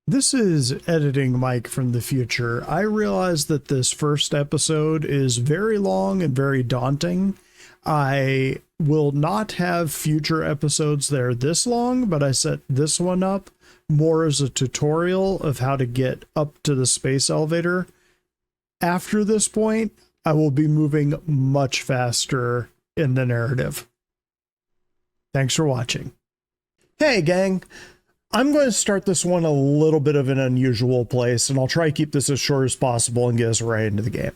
This is editing Mike from the future. I realize that this first episode is very long and very daunting. I will not have future episodes that are this long, but I set this one up more as a tutorial of how to get up to the space elevator. After this point, I will be moving much faster in the narrative. Thanks for watching. Hey gang, I'm going to start this one a little bit of an unusual place, and I'll try to keep this as short as possible and get us right into the game.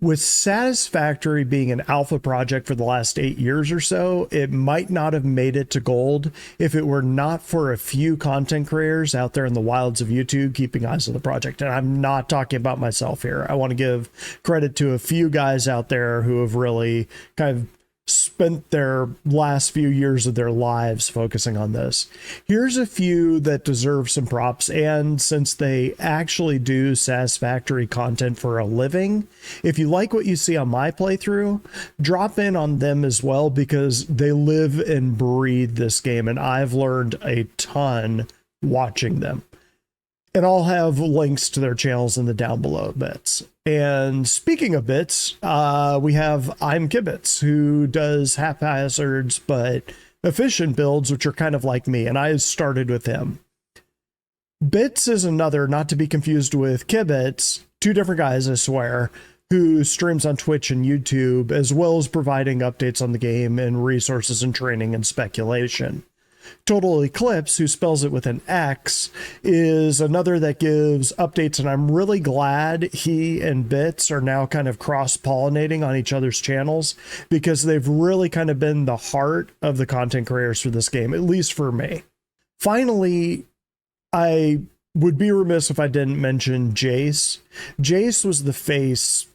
With Satisfactory being an alpha project for the last 8 years or so, it might not have made it to gold if it were not for a few content creators out there in the wilds of YouTube keeping eyes on the project. And I'm not talking about myself here. I want to give credit to a few guys out there who have really kind of spent their last few years of their lives focusing on this. Here's a few that deserve some props, and since they actually do Satisfactory content for a living, if you like what you see on my playthrough, drop in on them as well, because they live and breathe this game, and I've learned a ton watching them. And I'll have links to their channels in the down below bits. And speaking of bits, we have I'm Kibitz, who does haphazards but efficient builds, which are kind of like me, and I started with him. Bits is another, not to be confused with Kibitz, two different guys, I swear, who streams on Twitch and YouTube, as well as providing updates on the game and resources and training and speculation. Total Eclipse, who spells it with an X, is another that gives updates, and I'm really glad he and Bits are now kind of cross-pollinating on each other's channels, because they've really kind of been the heart of the content creators for this game, at least for me. Finally, I would be remiss if I didn't mention Jace. Jace was the face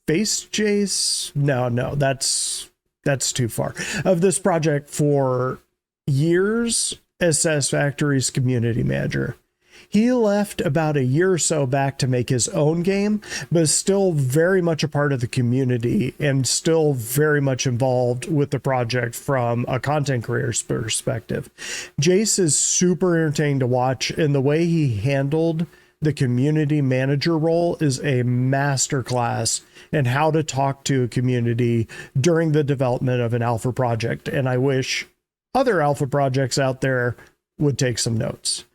Jace? No, that's too far. Of this project for years as Satisfactory's community manager. He left about a year or so back to make his own game, but is still very much a part of the community and still very much involved with the project from a content creator's perspective. Jace is super entertaining to watch, and the way he handled the community manager role is a masterclass in how to talk to a community during the development of an alpha project, and I wish other alpha projects out there would take some notes.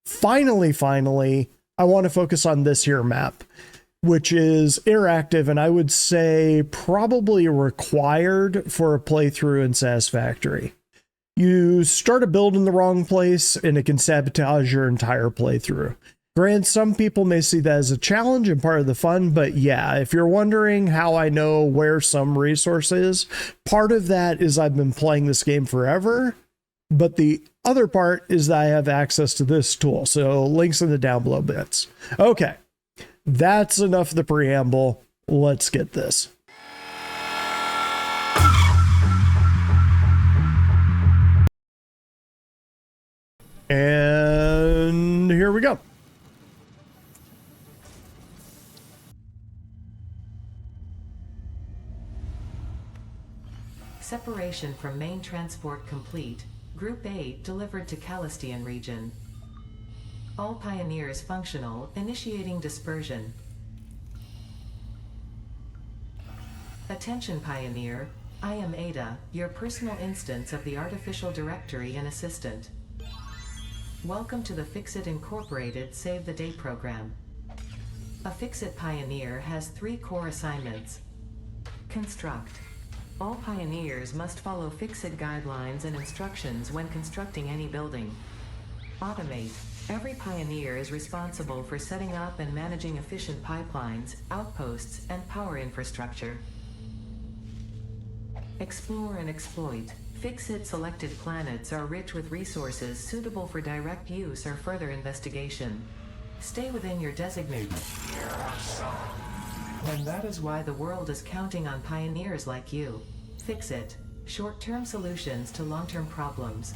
Finally, I want to focus on this here map, which is interactive, and I would say probably required for a playthrough in Satisfactory. You start a build in the wrong place, and it can sabotage your entire playthrough. Granted, some people may see that as a challenge and part of the fun, but yeah, if you're wondering how I know where some resource is, part of that is I've been playing this game forever, but the other part is that I have access to this tool, so links in the down below bits. Okay, that's enough of the preamble. Let's get this. And here we go. Separation from main transport complete. Group 8 delivered to Calistian region. All pioneers functional, initiating dispersion. Attention Pioneer, I am Ada, your personal instance of the artificial directory and assistant. Welcome to the Fixit Incorporated Save the Day program. A Fixit Pioneer has 3 core assignments. Construct. All pioneers must follow Fixit guidelines and instructions when constructing any building. Automate. Every pioneer is responsible for setting up and managing efficient pipelines, outposts, and power infrastructure. Explore and exploit. Fixit selected planets are rich with resources suitable for direct use or further investigation. Stay within your designated. And that is why the world is counting on pioneers like you. Fixit. Short-term solutions to long-term problems.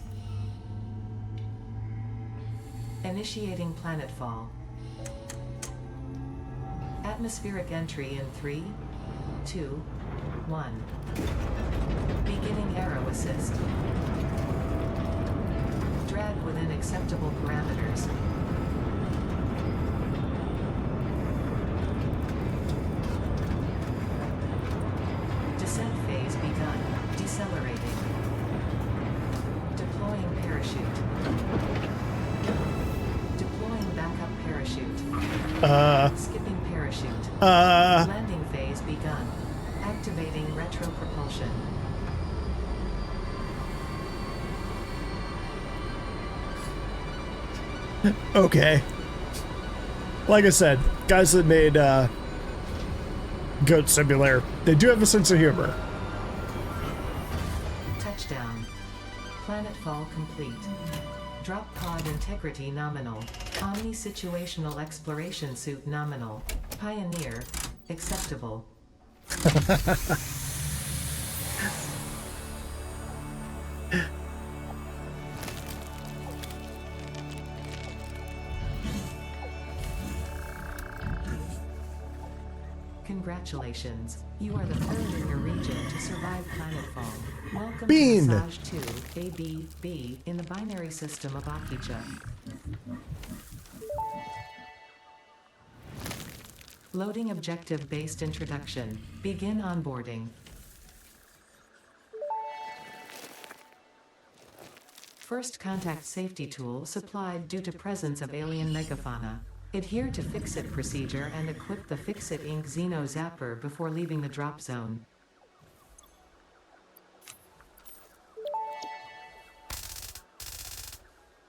Initiating planetfall. Atmospheric entry in 3, 2, 1. Beginning aero assist. Drag within acceptable parameters. Skipping parachute. Landing phase begun. Activating retro propulsion. Okay. Like I said, guys that made Goat Simulator, they do have a sense of humor. Touchdown. Planetfall complete. Drop pod integrity nominal. Omni situational exploration suit nominal. Pioneer. Acceptable. Congratulations. You are the third in your region to survive planetfall. Welcome Bean. to Massage 2, ABB, in the binary system of Akicha. Loading objective-based introduction. Begin onboarding. First contact safety tool supplied due to presence of alien megafauna. Adhere to Fix-It procedure and equip the Fix-It Inc. Xeno Zapper before leaving the drop zone.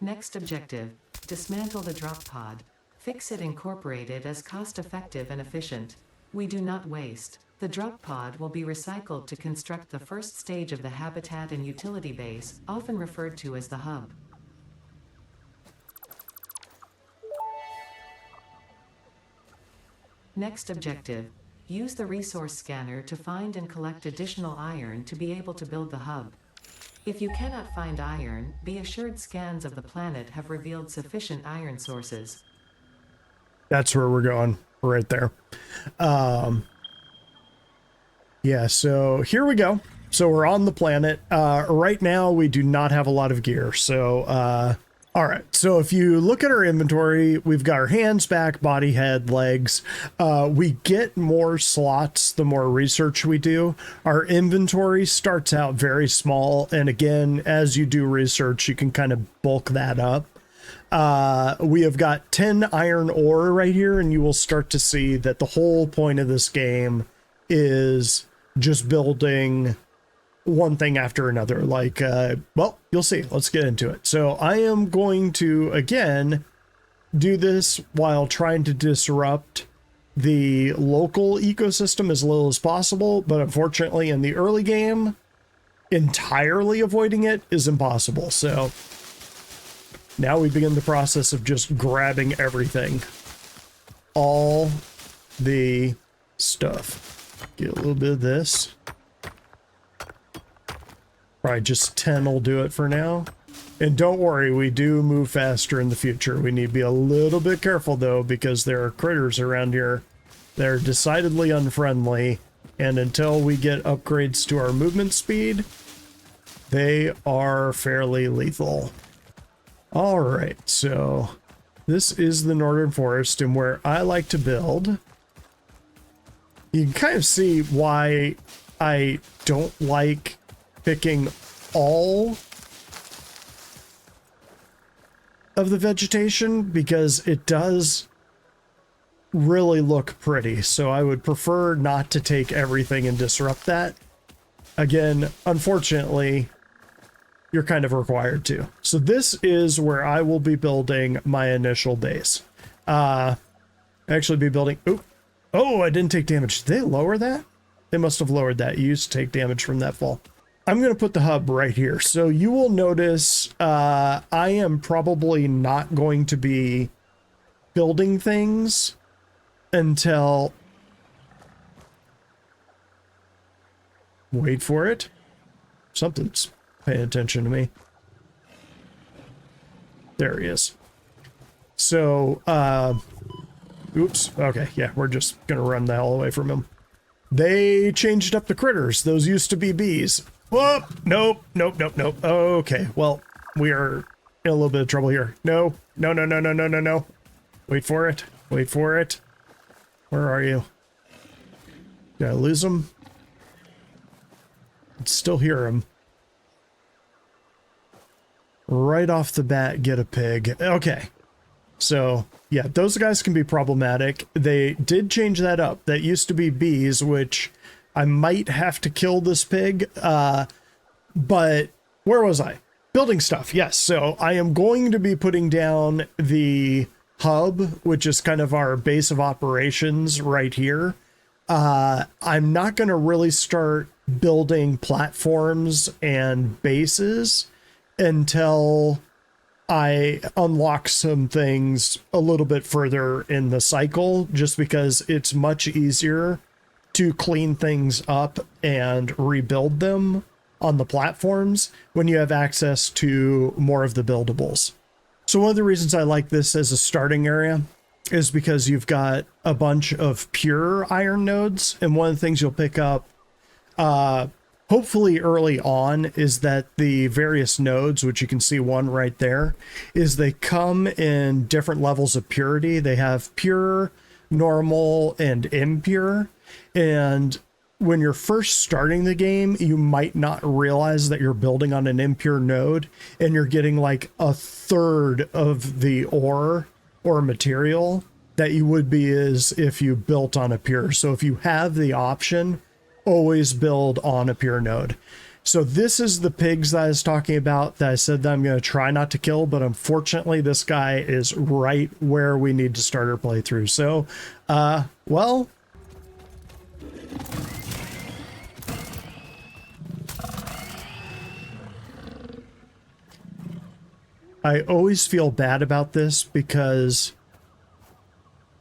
Next objective, dismantle the drop pod. Fix-It Incorporated is cost-effective and efficient. We do not waste. The drop pod will be recycled to construct the first stage of the habitat and utility base, often referred to as the hub. Next objective, use the resource scanner to find and collect additional iron to be able to build the hub. If you cannot find iron, be assured scans of the planet have revealed sufficient iron sources. That's where we're going, right there. Yeah, so here we go. So we're on the planet. Right now, we do not have a lot of gear. So, all right. So if you look at our inventory, we've got our hands, back, body, head, legs. We get more slots the more research we do. Our inventory starts out very small. And again, as you do research, you can kind of bulk that up. We have got 10 iron ore right here, and you will start to see that the whole point of this game is just building one thing after another. Like, well, you'll see. Let's get into it. So I am going to, again, do this while trying to disrupt the local ecosystem as little as possible. But unfortunately, in the early game, entirely avoiding it is impossible. So now we begin the process of just grabbing everything. All the stuff. Get a little bit of this. Probably just 10 will do it for now. And don't worry, we do move faster in the future. We need to be a little bit careful, though, because there are critters around here that are decidedly unfriendly. And until we get upgrades to our movement speed, they are fairly lethal. All right, so this is the Northern Forest, and where I like to build. You can kind of see why I don't like picking all of the vegetation, because it does really look pretty. So I would prefer not to take everything and disrupt that. Again, unfortunately, you're kind of required to. So this is where I will be building my initial base. Actually be building... Oh, I didn't take damage. Did they lower that? They must have lowered that. You used to take damage from that fall. I'm going to put the hub right here. So you will notice I am probably not going to be building things until... Wait for it. Something's paying attention to me. There he is. So, oops. Okay, yeah, we're just going to run the hell away from him. They changed up the critters. Those used to be bees. Whoop! Nope, nope, nope, nope. Okay, well, we are in a little bit of trouble here. No, no, no, no, no, no, no, no. Wait for it. Wait for it. Where are you? Did I lose him? I can still hear him. Right off the bat, get a pig. Okay. So yeah, those guys can be problematic. They did change that up. That used to be bees, which I might have to kill this pig. But where was I? Building stuff. Yes. So I am going to be putting down the hub, which is kind of our base of operations right here. I'm not going to really start building platforms and bases until I unlock some things a little bit further in the cycle, just because it's much easier to clean things up and rebuild them on the platforms when you have access to more of the buildables. So one of the reasons I like this as a starting area is because you've got a bunch of pure iron nodes, and one of the things you'll pick up hopefully early on is that the various nodes, which you can see one right there, is they come in different levels of purity. They have pure, normal, and impure. And when you're first starting the game, you might not realize that you're building on an impure node and you're getting like a third of the ore or material that you would be as if you built on a pure. So if you have the option, always build on a pure node. So this is the pigs that I was talking about that I said that I'm going to try not to kill, but unfortunately this guy is right where we need to start our playthrough. So, well, I always feel bad about this because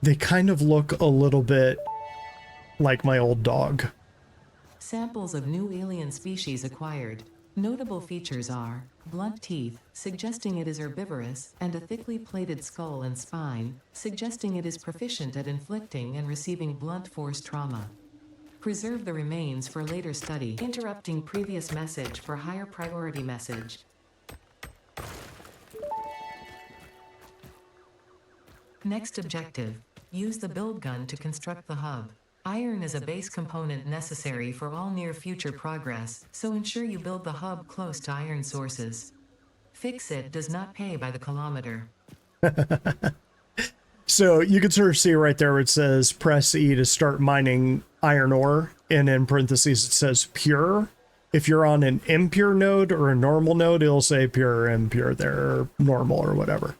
they kind of look a little bit like my old dog. Samples of new alien species acquired. Notable features are blunt teeth, suggesting it is herbivorous, and a thickly plated skull and spine, suggesting it is proficient at inflicting and receiving blunt force trauma. Preserve the remains for later study. Interrupting previous message for higher priority message. Next objective. Use the build gun to construct the hub. Iron is a base component necessary for all near-future progress, so ensure you build the hub close to iron sources. Fix-It does not pay by the kilometer. So you can sort of see right there where it says press E to start mining iron ore, and in parentheses it says pure. If you're on an impure node or a normal node, it'll say pure or impure there, or normal or whatever.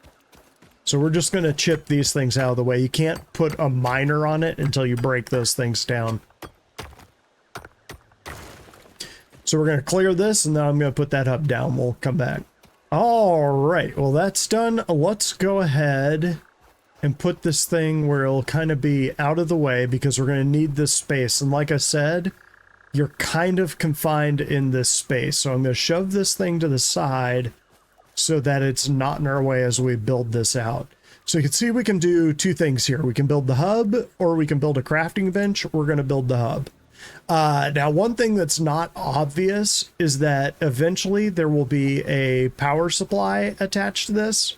So we're just going to chip these things out of the way. You can't put a miner on it until you break those things down. So we're going to clear this, and then I'm going to put that hub down. We'll come back. All right. Well, that's done. Let's go ahead and put this thing where it'll kind of be out of the way, because we're going to need this space. And like I said, you're kind of confined in this space. So I'm going to shove this thing to the side so that it's not in our way as we build this out. So you can see we can do two things here. We can build the hub, or we can build a crafting bench. We're going to build the hub. Now, one thing that's not obvious is that eventually there will be a power supply attached to this.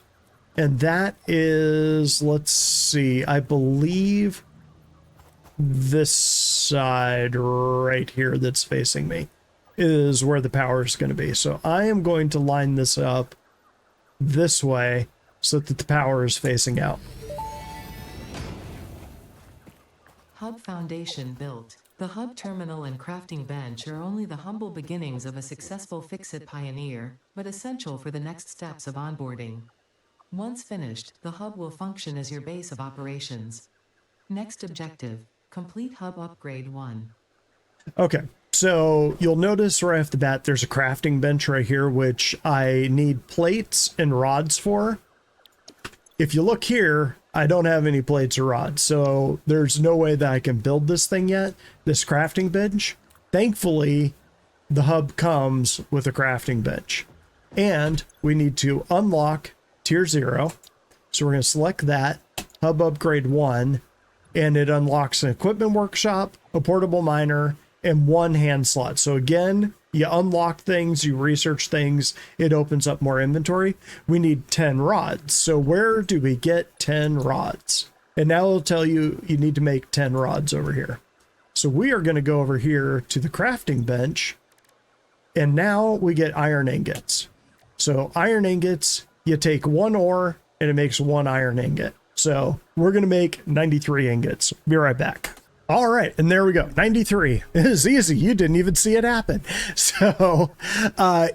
And that is, let's see, I believe this side right here that's facing me is where the power is going to be. So I am going to line this up this way so that the power is facing out. Hub foundation built. The hub terminal and crafting bench are only the humble beginnings of a successful Fix-It pioneer, but essential for the next steps of onboarding. Once finished, the hub will function as your base of operations. Next objective, complete hub upgrade 1. Okay, so you'll notice right off the bat there's a crafting bench right here, which I need plates and rods for. If you look here, I don't have any plates or rods, so there's no way that I can build this thing yet, this crafting bench. Thankfully, the hub comes with a crafting bench. And we need to unlock Tier 0. So we're going to select that, hub upgrade 1, and it unlocks an equipment workshop, a portable miner, and 1 hand slot. So again, you unlock things, you research things, it opens up more inventory. We need 10 rods. So where do we get 10 rods? And now it'll tell you you need to make 10 rods over here. So we are going to go over here to the crafting bench, and now we get iron ingots. So iron ingots, you take 1 ore and it makes 1 iron ingot. So we're going to make 93 ingots. Be right back. All right, and there we go, 93. It is easy. You didn't even see it happen. So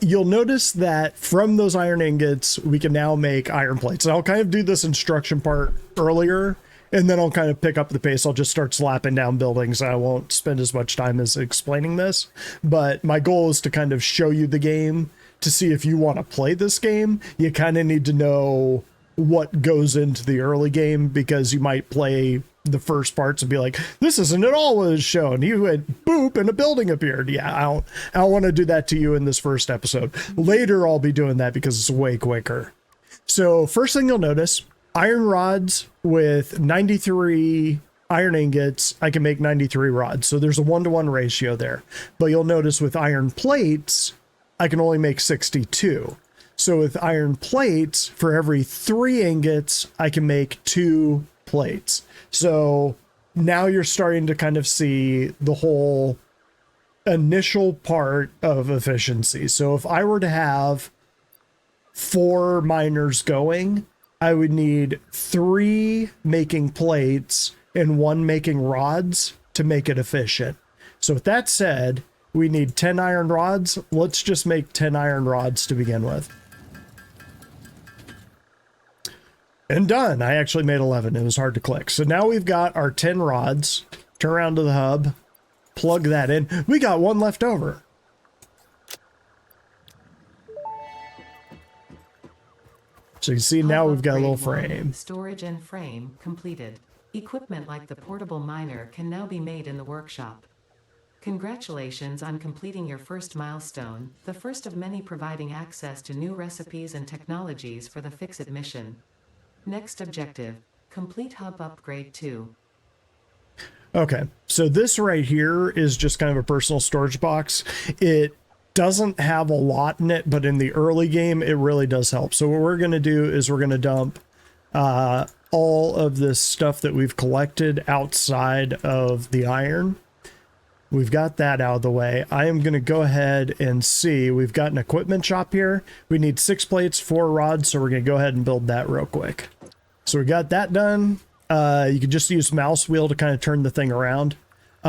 you'll notice that from those iron ingots, we can now make iron plates. And I'll kind of do this instruction part earlier, and then I'll kind of pick up the pace. I'll just start slapping down buildings. I won't spend as much time as explaining this, but my goal is to kind of show you the game to see if you want to play this game. You kind of need to know what goes into the early game, because you might play the first parts and be like, this isn't at all what is shown. You went boop and a building appeared. Yeah, I don't want to do that to you in this first episode. Later I'll be doing that because it's way quicker. So first thing you'll notice, iron rods with 93 iron ingots, I can make 93 rods. So there's a 1-to-1 ratio there. But you'll notice with iron plates, I can only make 62. So with iron plates, for every 3 ingots, I can make 2 plates. So now you're starting to kind of see the whole initial part of efficiency. So if I were to have 4 miners going, I would need 3 making plates and 1 making rods to make it efficient. So with that said, we need 10 iron rods. Let's just make 10 iron rods to begin with. And done. I actually made 11. It was hard to click. So now we've got our 10 rods. Turn around to the hub. Plug that in. We got 1 left over. So you can see now we've got a little frame. Storage and frame completed. Equipment like the portable miner can now be made in the workshop. Congratulations on completing your first milestone, the first of many providing access to new recipes and technologies for the Fix-It mission. Next objective, complete hub upgrade 2. Okay, so this right here is just kind of a personal storage box. It doesn't have a lot in it, but in the early game, it really does help. So what we're going to do is we're going to dump all of this stuff that we've collected outside of the iron. We've got that out of the way. I am going to go ahead and see. We've got an equipment shop here. We need 6 plates, 4 rods, so we're going to go ahead and build that real quick. So we got that done. You can just use mouse wheel to kind of turn the thing around.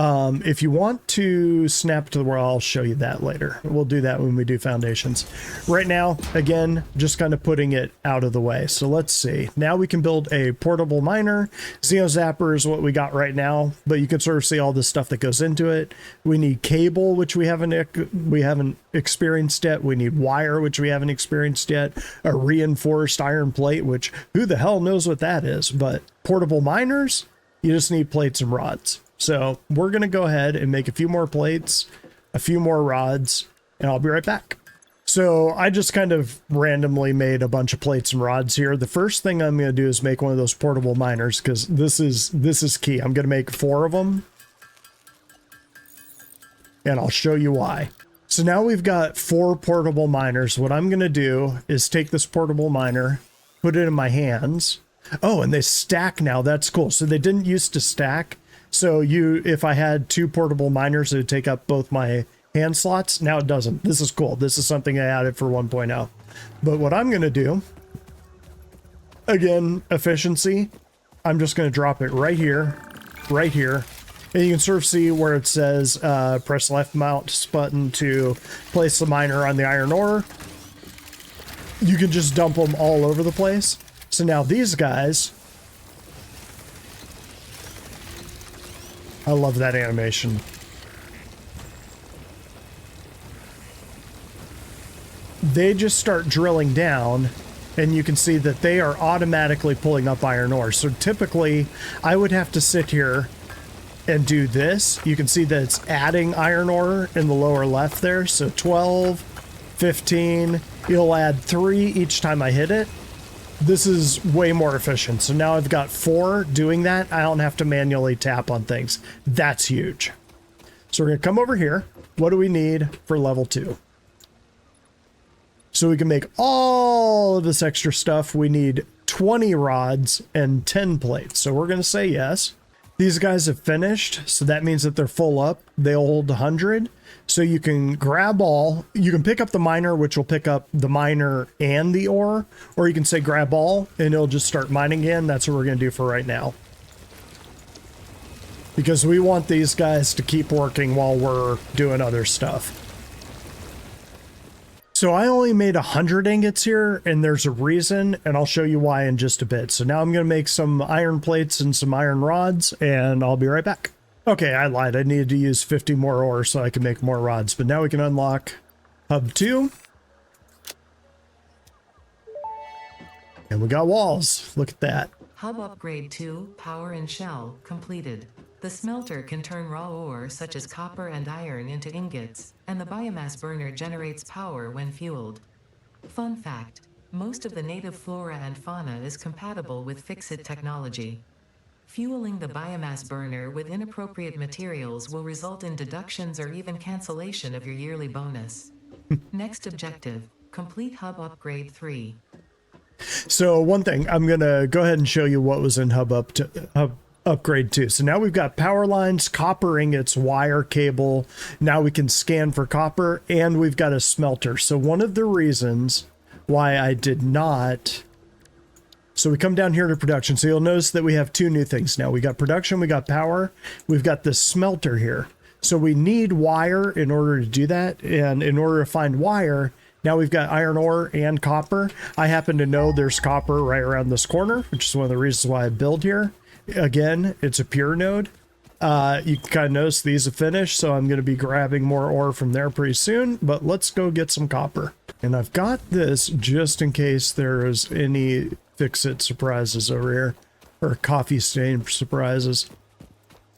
If you want to snap to the wall, I'll show you that later. We'll do that when we do foundations. Right now, again, just kind of putting it out of the way. So let's see. Now we can build a portable miner. Xeno Zapper is what we got right now, but you can sort of see all the stuff that goes into it. We need cable, which we haven't experienced yet. We need wire, which we haven't experienced yet. A reinforced iron plate, which who the hell knows what that is, but portable miners, you just need plates and rods. So we're going to go ahead and make a few more plates, a few more rods, and I'll be right back. So I just kind of randomly made a bunch of plates and rods here. The first thing I'm going to do is make one of those portable miners, because this is key. I'm going to make 4 of them, and I'll show you why. So now we've got 4 portable miners. What I'm going to do is take this portable miner, put it in my hands. Oh, and they stack now. That's cool. So they didn't used to stack. So if I had 2 portable miners, it would take up both my hand slots. Now it doesn't. This is cool. This is something I added for 1.0. But what I'm going to do, again, efficiency, I'm just going to drop it right here. And you can sort of see where it says press left mouse button to place the miner on the iron ore. You can just dump them all over the place. So now these guys, I love that animation. They just start drilling down, and you can see that they are automatically pulling up iron ore. So typically, I would have to sit here and do this. You can see that it's adding iron ore in the lower left there. So 12, 15, you'll add 3 each time I hit it. This is way more efficient. So now I've got 4 doing that. I don't have to manually tap on things. That's huge. So we're going to come over here. What do we need for level 2? So we can make all of this extra stuff. We need 20 rods and 10 plates. So we're going to say yes. These guys have finished, so that means that they're full up. They'll hold 100. So you can grab all. You can pick up the miner, which will pick up the miner and the ore. Or you can say grab all, and it'll just start mining again. That's what we're going to do for right now. Because we want these guys to keep working while we're doing other stuff. So I only made 100 ingots here, and there's a reason, and I'll show you why in just a bit. So now I'm going to make some iron plates and some iron rods, and I'll be right back. Okay, I lied. I needed to use 50 more ore so I can make more rods, but now we can unlock Hub 2. And we got walls. Look at that. Hub Upgrade 2, Power and Shell, completed. The smelter can turn raw ore such as copper and iron into ingots, and the biomass burner generates power when fueled. Fun fact, most of the native flora and fauna is compatible with Fixit technology. Fueling the biomass burner with inappropriate materials will result in deductions or even cancellation of your yearly bonus. Next objective, complete Hub Upgrade 3. So one thing, I'm going to go ahead and show you what was in Hub Upgrade 2. So now we've got power lines, copper ingots, wire, cable. Now we can scan for copper, and we've got a smelter. So one of the reasons why I did not... So we come down here to production. So you'll notice that we have two new things now. We got production, we got power, we've got the smelter here. So we need wire in order to do that. And in order to find wire, now we've got iron ore and copper. I happen to know there's copper right around this corner, which is one of the reasons why I build here. Again, it's a pure node. You can kind of notice these have finished, so I'm going to be grabbing more ore from there pretty soon. But let's go get some copper. And I've got this just in case there is any Fix-It surprises over here, or coffee stain surprises.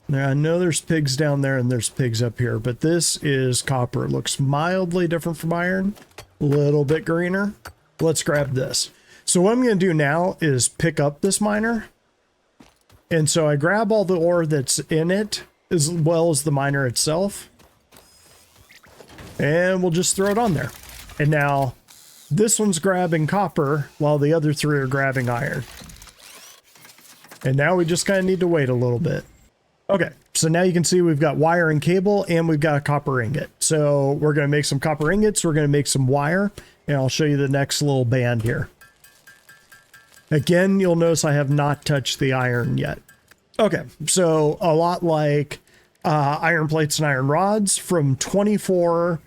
Now I know there's pigs down there and there's pigs up here, but this is copper. It looks mildly different from iron, a little bit greener. Let's grab this. So what I'm going to do now is pick up this miner. And so I grab all the ore that's in it, as well as the miner itself. And we'll just throw it on there. And now this one's grabbing copper while the other three are grabbing iron. And now we just kind of need to wait a little bit. Okay, so now you can see we've got wire and cable, and we've got a copper ingot. So we're going to make some copper ingots, we're going to make some wire, and I'll show you the next little band here. Again, you'll notice I have not touched the iron yet. Okay, so a lot like iron plates and iron rods, from 24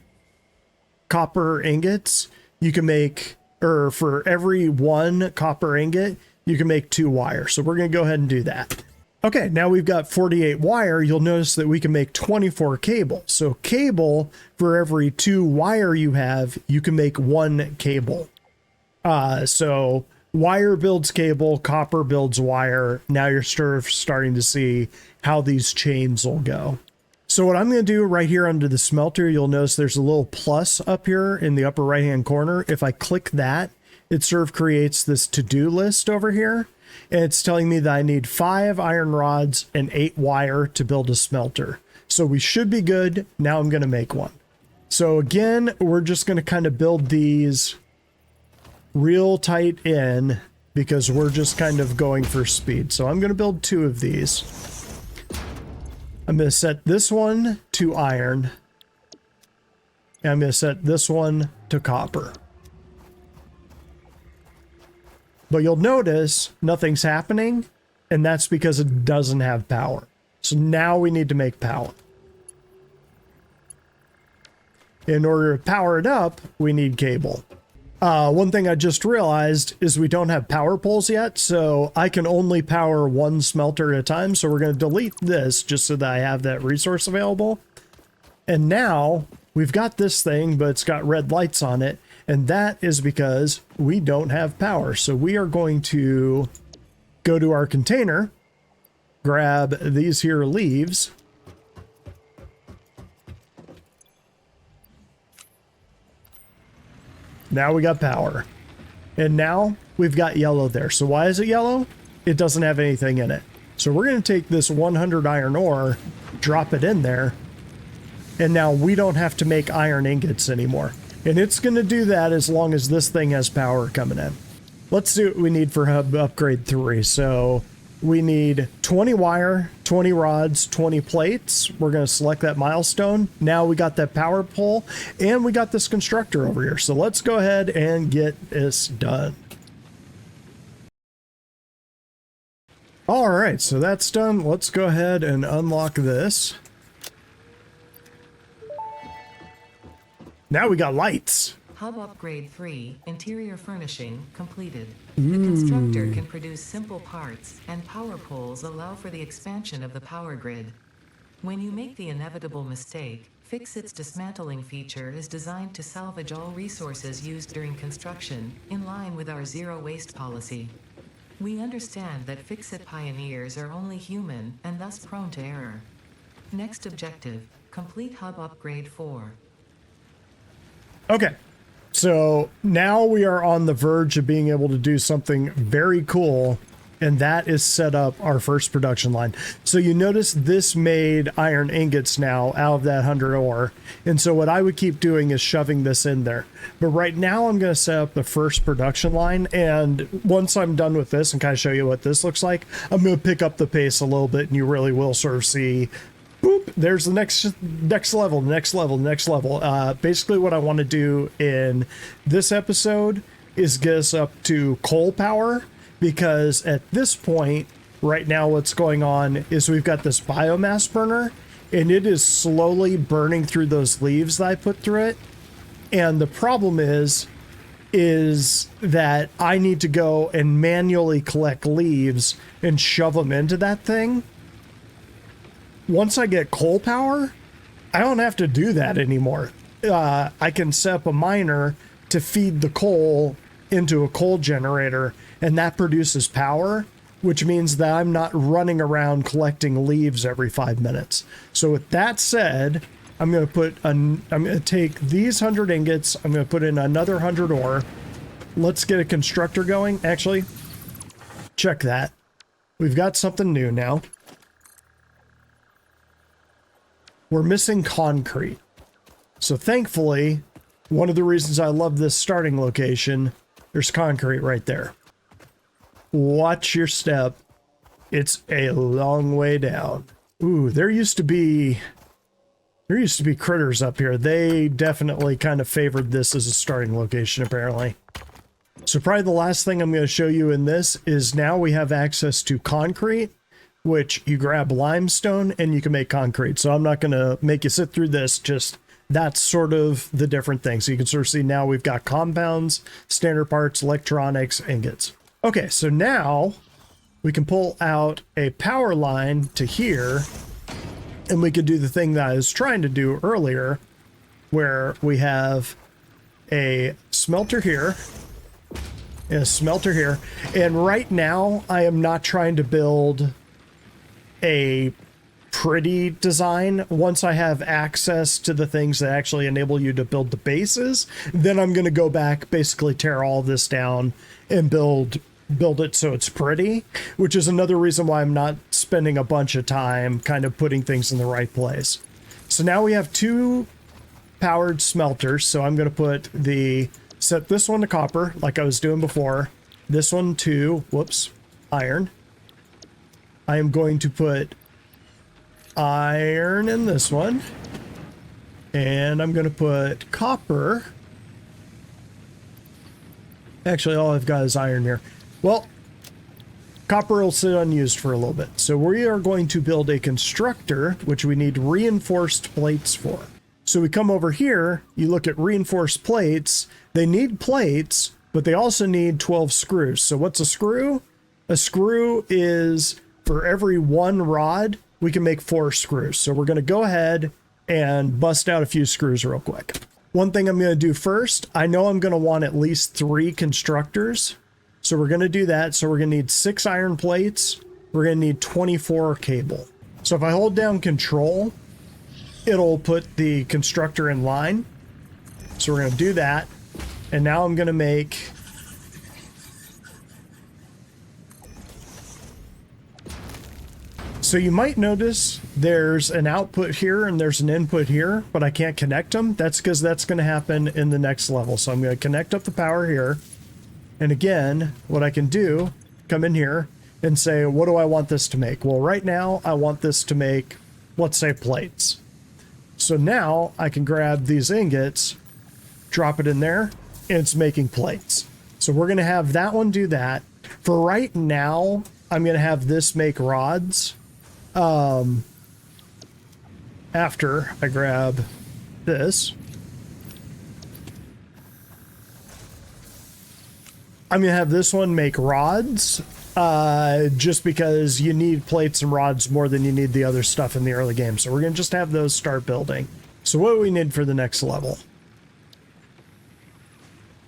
copper ingots, you can make, or for every one copper ingot, you can make 2 wire. So we're going to go ahead and do that. Okay, now we've got 48 wire. You'll notice that we can make 24 cable. So cable, for every 2 wire you have, you can make 1 cable. So wire builds cable, copper builds wire. Now you're sort of starting to see how these chains will go. So what I'm going to do right here under the smelter, you'll notice there's a little plus up here in the upper right hand corner. If I click that, it sort of creates this to-do list over here. And it's telling me that I need 5 iron rods and 8 wire to build a smelter. So we should be good. Now I'm going to make one. So again, we're just going to kind of build these real tight in because we're just kind of going for speed. So I'm going to build 2 of these. I'm going to set this one to iron. And I'm going to set this one to copper. But you'll notice nothing's happening, and that's because it doesn't have power. So now we need to make power. In order to power it up, we need cable. One thing I just realized is we don't have power poles yet, so I can only power 1 smelter at a time. So we're going to delete this just so that I have that resource available. And now we've got this thing, but it's got red lights on it. And that is because we don't have power. So we are going to go to our container, grab these here leaves. Now we got power. And now we've got yellow there. So why is it yellow? It doesn't have anything in it. So we're going to take this 100 iron ore, drop it in there, and now we don't have to make iron ingots anymore. And it's going to do that as long as this thing has power coming in. Let's see what we need for Hub Upgrade 3. So we need 20 wire, 20 rods, 20 plates. We're going to select that milestone. Now we got that power pole and we got this constructor over here. So let's go ahead and get this done. All right, so that's done. Let's go ahead and unlock this. Now we got lights. Hub Upgrade 3, Interior Furnishing, completed. The constructor can produce simple parts, and power poles allow for the expansion of the power grid. When you make the inevitable mistake, Fix-It's dismantling feature is designed to salvage all resources used during construction, in line with our zero-waste policy. We understand that Fix-It pioneers are only human, and thus prone to error. Next objective, complete Hub Upgrade 4. Okay. So now we are on the verge of being able to do something very cool, and that is set up our first production line. So you notice this made iron ingots now out of that 100 ore. And so what I would keep doing is shoving this in there. But right now I'm going to set up the first production line. And once I'm done with this and kind of show you what this looks like, I'm going to pick up the pace a little bit, and you really will sort of see, boop, there's the next level. Basically what I want to do in this episode is get us up to coal power, because at this point right now what's going on is we've got this biomass burner and it is slowly burning through those leaves that I put through it. And the problem is that I need to go and manually collect leaves and shove them into that thing. Once I get coal power, I don't have to do that anymore. I can set up a miner to feed the coal into a coal generator, and that produces power, which means that I'm not running around collecting leaves every 5 minutes. So with that said, I'm going to take these 100 ingots, I'm going to put in another 100 ore. Let's get a constructor going. Actually, check that. We've got something new now. We're missing concrete. So thankfully, one of the reasons I love this starting location, there's concrete right there. Watch your step. It's a long way down. Ooh, there used to be critters up here. They definitely kind of favored this as a starting location, apparently. So probably the last thing I'm going to show you in this is now we have access to concrete, which you grab limestone and you can make concrete. So I'm not going to make you sit through this, just that's sort of the different things. So you can sort of see now we've got compounds, standard parts, electronics, ingots. Okay, so now we can pull out a power line to here, and we could do the thing that I was trying to do earlier, where we have a smelter here, and a smelter here. And right now, I am not trying to build a pretty design. Once I have access to the things that actually enable you to build the bases, then I'm going to go back, basically tear all this down and build it so it's pretty, which is another reason why I'm not spending a bunch of time kind of putting things in the right place. So now we have two powered smelters. So I'm going to set this one to copper like I was doing before. This one to, iron. I am going to put iron in this one. And I'm going to put copper. Actually, all I've got is iron here. Well, copper will sit unused for a little bit. So we are going to build a constructor, which we need reinforced plates for. So we come over here, you look at reinforced plates. They need plates, but they also need 12 screws. So what's a screw? A screw is, for every one rod, we can make 4 screws. So we're going to go ahead and bust out a few screws real quick. One thing I'm going to do first, I know I'm going to want at least 3 constructors. So we're going to do that. So we're going to need 6 iron plates. We're going to need 24 cable. So if I hold down control, it'll put the constructor in line. So we're going to do that. And now I'm going to make so you might notice there's an output here and there's an input here, but I can't connect them. That's because that's going to happen in the next level. So I'm going to connect up the power here. And again, what I can do, come in here, and say, what do I want this to make? Well, right now I want this to make, let's say, plates. So now I can grab these ingots, drop it in there, and it's making plates. So we're going to have that one do that. For right now, I'm going to have this make rods. After I grab this, I'm going to have this one make rods, just because you need plates and rods more than you need the other stuff in the early game. So we're going to just have those start building. So what do we need for the next level?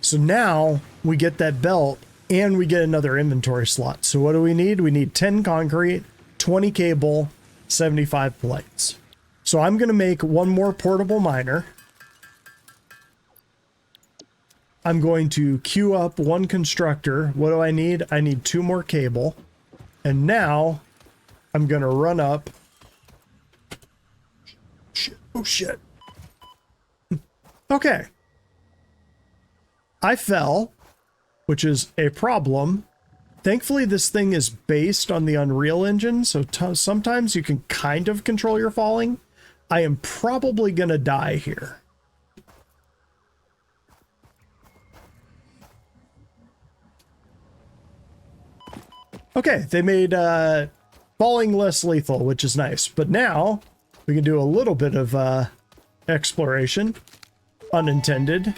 So now we get that belt and we get another inventory slot. So what do we need? We need 10 concrete, 20 cable, 75 plates. So I'm going to make one more portable miner. I'm going to queue up one constructor. What do I need? I need 2 more cable. And now I'm going to run up. Shit. Oh, shit. Okay. I fell, which is a problem. Thankfully, this thing is based on the Unreal Engine, so sometimes you can kind of control your falling. I am probably going to die here. Okay, they made falling less lethal, which is nice. But now we can do a little bit of exploration. Unintended.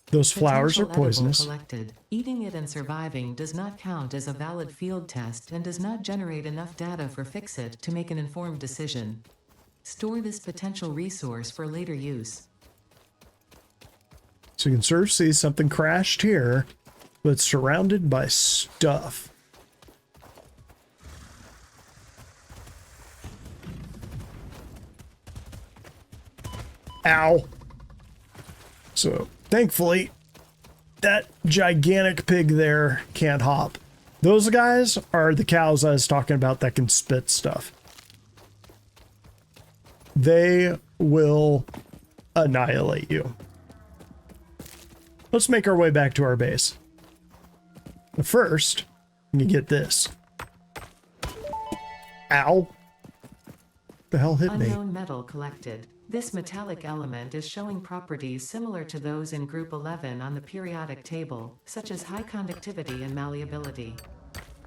Those flowers are poisonous. Collected. Eating it and surviving does not count as a valid field test and does not generate enough data for Fixit to make an informed decision. Store this potential resource for later use. So you can sort of see something crashed here, but it's surrounded by stuff. Ow. So thankfully, that gigantic pig there can't hop. Those guys are the cows I was talking about that can spit stuff. They will annihilate you. Let's make our way back to our base. But first, you get this. Ow. The hell hit me? Unknown metal collected. This metallic element is showing properties similar to those in Group 11 on the periodic table, such as high conductivity and malleability.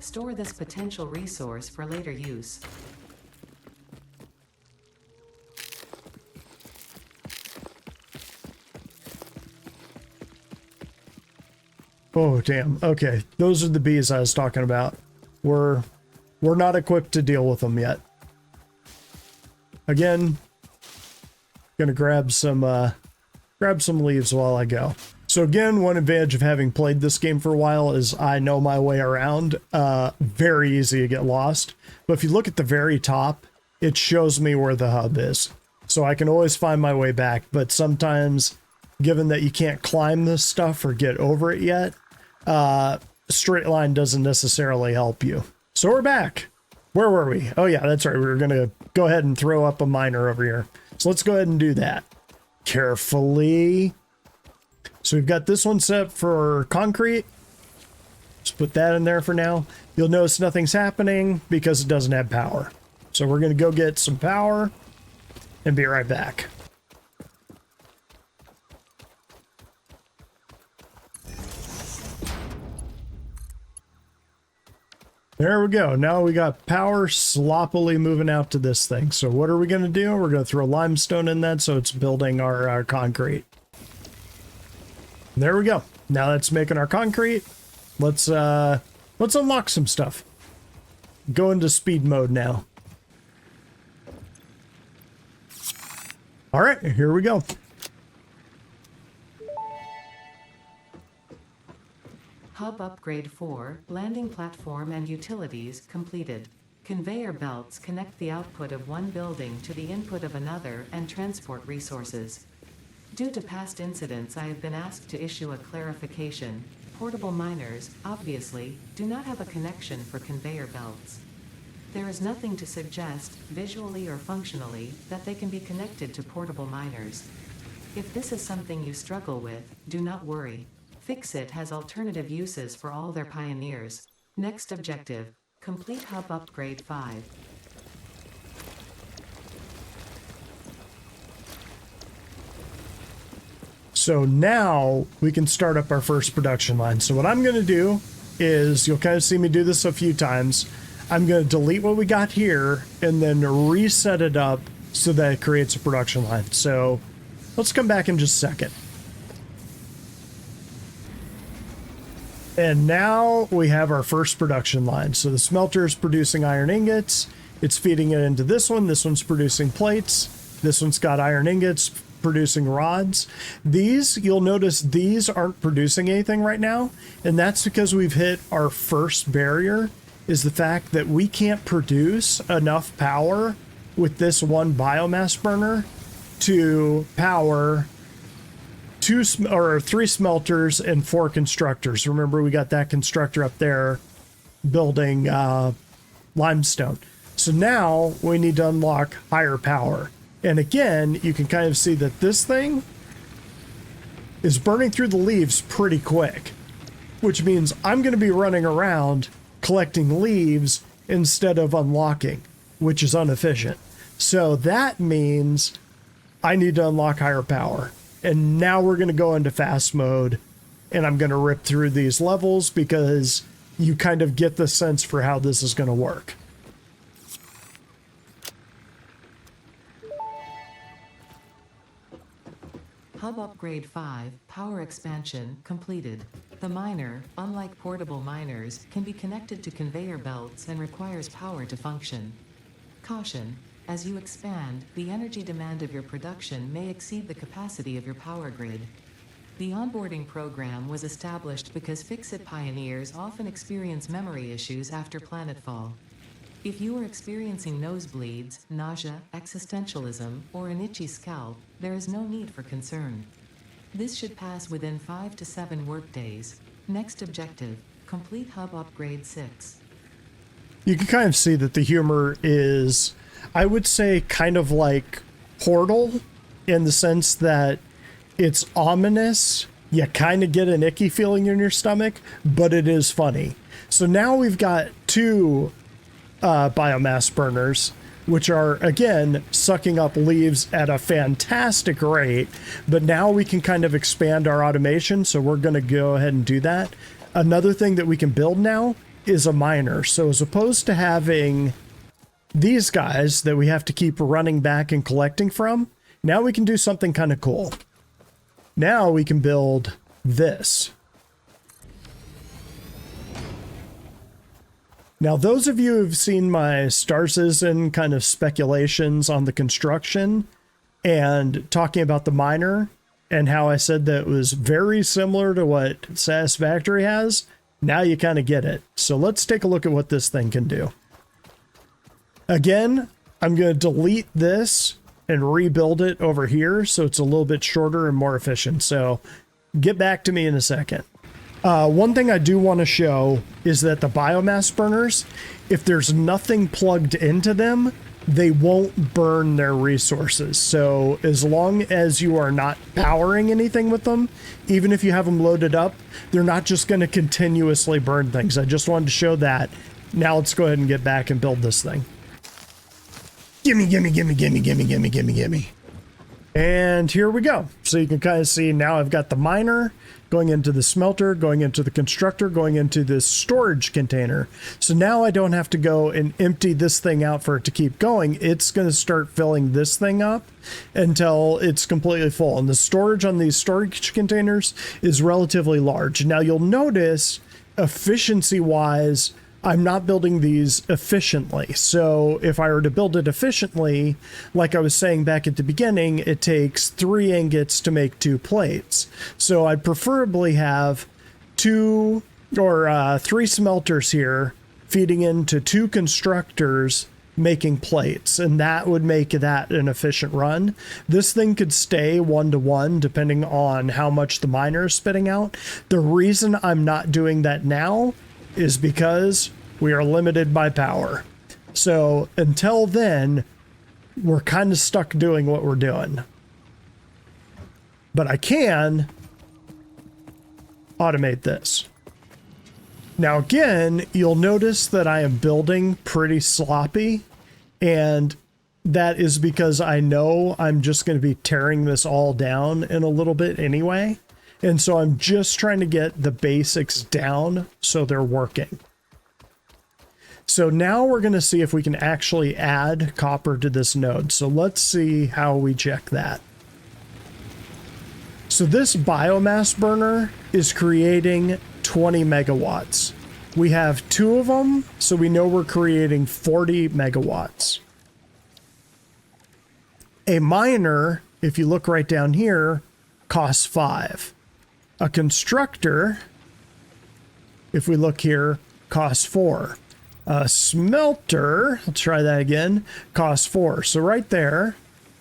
Store this potential resource for later use. Oh, damn. Okay, those are the bees I was talking about. We're not equipped to deal with them yet. Again, gonna grab some leaves while I go. So again, one advantage of having played this game for a while is I know my way around. Very easy to get lost. But if you look at the very top, it shows me where the hub is. So I can always find my way back. But sometimes, given that you can't climb this stuff or get over it yet, straight line doesn't necessarily help you. So we're back. Where were we? Oh yeah, that's right. We were gonna go ahead and throw up a miner over here. So let's go ahead and do that. Carefully. So we've got this one set up for concrete. Just put that in there for now. You'll notice nothing's happening because it doesn't have power. So we're gonna go get some power and be right back. There we go. Now we got power sloppily moving out to this thing. So what are we going to do? We're going to throw limestone in that so it's building our concrete. There we go. Now that's making our concrete. Let's unlock some stuff. Go into speed mode now. All right, here we go. Hub Upgrade 4, Landing Platform and Utilities completed. Conveyor belts connect the output of one building to the input of another and transport resources. Due to past incidents, I have been asked to issue a clarification. Portable miners, obviously, do not have a connection for conveyor belts. There is nothing to suggest, visually or functionally, that they can be connected to portable miners. If this is something you struggle with, do not worry. Fixit has alternative uses for all their pioneers. Next objective, complete hub upgrade 5. So now we can start up our first production line. So what I'm going to do is, you'll kind of see me do this a few times. I'm going to delete what we got here and then reset it up so that it creates a production line. So let's come back in just a second. And now we have our first production line. So the smelter is producing iron ingots. It's feeding it into this one. This one's producing plates. This one's got iron ingots producing rods. These, you'll notice these aren't producing anything right now. And that's because we've hit our first barrier, is the fact that we can't produce enough power with this one biomass burner to power 3 smelters and 4 constructors. Remember, we got that constructor up there building limestone. So now we need to unlock higher power. And again, you can kind of see that this thing is burning through the leaves pretty quick, which means I'm going to be running around collecting leaves instead of unlocking, which is inefficient. So that means I need to unlock higher power. And now we're going to go into fast mode, and I'm going to rip through these levels because you kind of get the sense for how this is going to work. Hub upgrade 5, power expansion completed. The miner, unlike portable miners, can be connected to conveyor belts and requires power to function. Caution: as you expand, the energy demand of your production may exceed the capacity of your power grid. The onboarding program was established because Fix-It pioneers often experience memory issues after planetfall. If you are experiencing nosebleeds, nausea, existentialism, or an itchy scalp, there is no need for concern. This should pass within 5 to 7 workdays. Next objective, complete hub upgrade 6. You can kind of see that the humor is, I would say, kind of like Portal, in the sense that it's ominous. You kind of get an icky feeling in your stomach, but it is funny. So now we've got 2 biomass burners, which are, again, sucking up leaves at a fantastic rate. But now we can kind of expand our automation, so we're going to go ahead and do that. Another thing that we can build now is a miner. So as opposed to having these guys that we have to keep running back and collecting from, now we can do something kind of cool. Now we can build this. Now, those of you who've seen my Star Citizen kind of speculations on the construction and talking about the miner and how I said that it was very similar to what Satisfactory has, now you kind of get it. So let's take a look at what this thing can do. Again, I'm going to delete this and rebuild it over here so it's a little bit shorter and more efficient. So get back to me in a second. One thing I do want to show is that the biomass burners, if there's nothing plugged into them, they won't burn their resources. So as long as you are not powering anything with them, even if you have them loaded up, they're not just going to continuously burn things. I just wanted to show that. Now let's go ahead and get back and build this thing. Gimme, gimme, gimme, gimme, gimme, gimme, gimme, gimme. And here we go. So you can kind of see now I've got the miner going into the smelter, going into the constructor, going into this storage container. So now I don't have to go and empty this thing out for it to keep going. It's going to start filling this thing up until it's completely full. And the storage on these storage containers is relatively large. Now you'll notice efficiency-wise, I'm not building these efficiently. So if I were to build it efficiently, like I was saying back at the beginning, it takes 3 ingots to make 2 plates. So I'd preferably have 2 or 3 smelters here feeding into 2 constructors making plates, and that would make that an efficient run. This thing could stay 1-to-1 depending on how much the miner is spitting out. The reason I'm not doing that now is because we are limited by power. So until then, we're kind of stuck doing what we're doing. But I can automate this. Now again, you'll notice that I am building pretty sloppy, and that is because I know I'm just going to be tearing this all down in a little bit anyway. And so I'm just trying to get the basics down so they're working. So now we're going to see if we can actually add copper to this node. So let's see how we check that. So this biomass burner is creating 20 megawatts. We have 2 of them, so we know we're creating 40 megawatts. A miner, if you look right down here, costs 5. A constructor, if we look here, costs 4. A smelter, let's try that again, costs 4. So right there,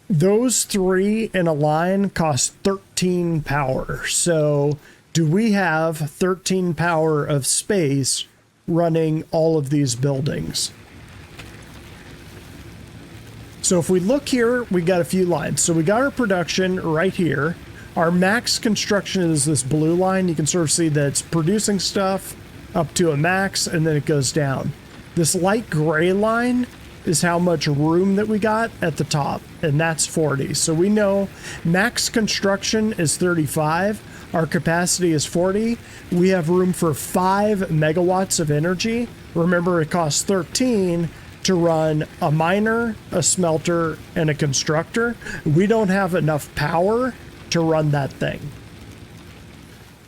those 3 in a line cost 13 power. So do we have 13 power of space running all of these buildings? So if we look here, we got a few lines. So we got our production right here. Our max construction is this blue line. You can sort of see that it's producing stuff up to a max, and then it goes down. This light gray line is how much room that we got at the top, and that's 40. So we know max construction is 35. Our capacity is 40. We have room for 5 megawatts of energy. Remember, it costs 13 to run a miner, a smelter, and a constructor. We don't have enough power to run that thing.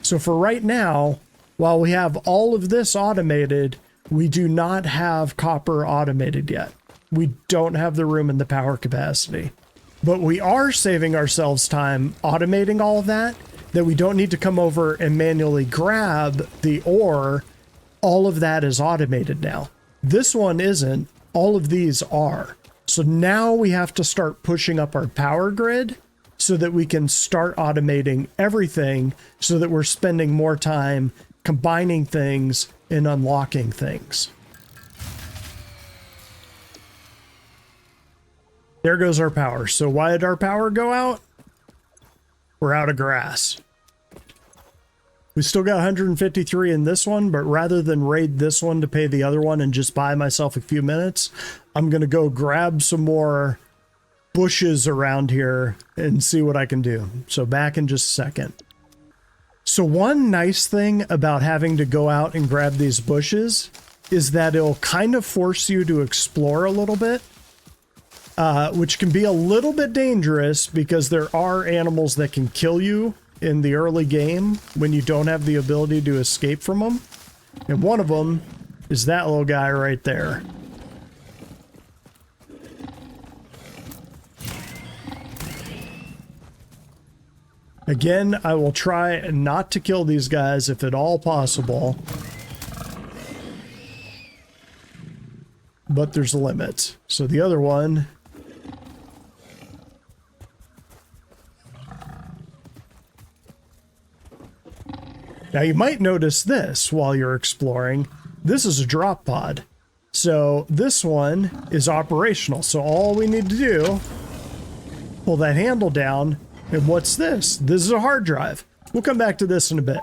So for right now, while we have all of this automated, we do not have copper automated yet. We don't have the room and the power capacity. But we are saving ourselves time automating all of that we don't need to come over and manually grab the ore. All of that is automated now. This one isn't. All of these are. So now we have to start pushing up our power grid so that we can start automating everything, so that we're spending more time combining things and unlocking things. There goes our power. So why did our power go out? We're out of grass. We still got 153 in this one, but rather than raid this one to pay the other one and just buy myself a few minutes, I'm going to go grab some more bushes around here and see what I can do. So back in just a second. So one nice thing about having to go out and grab these bushes is that it'll kind of force you to explore a little bit, which can be a little bit dangerous because there are animals that can kill you in the early game when you don't have the ability to escape from them. And one of them is that little guy right there. Again, I will try not to kill these guys if at all possible. But there's limits. So the other one... Now you might notice this while you're exploring. This is a drop pod. So this one is operational. So all we need to do, pull that handle down. And what's this? This is a hard drive. We'll come back to this in a bit.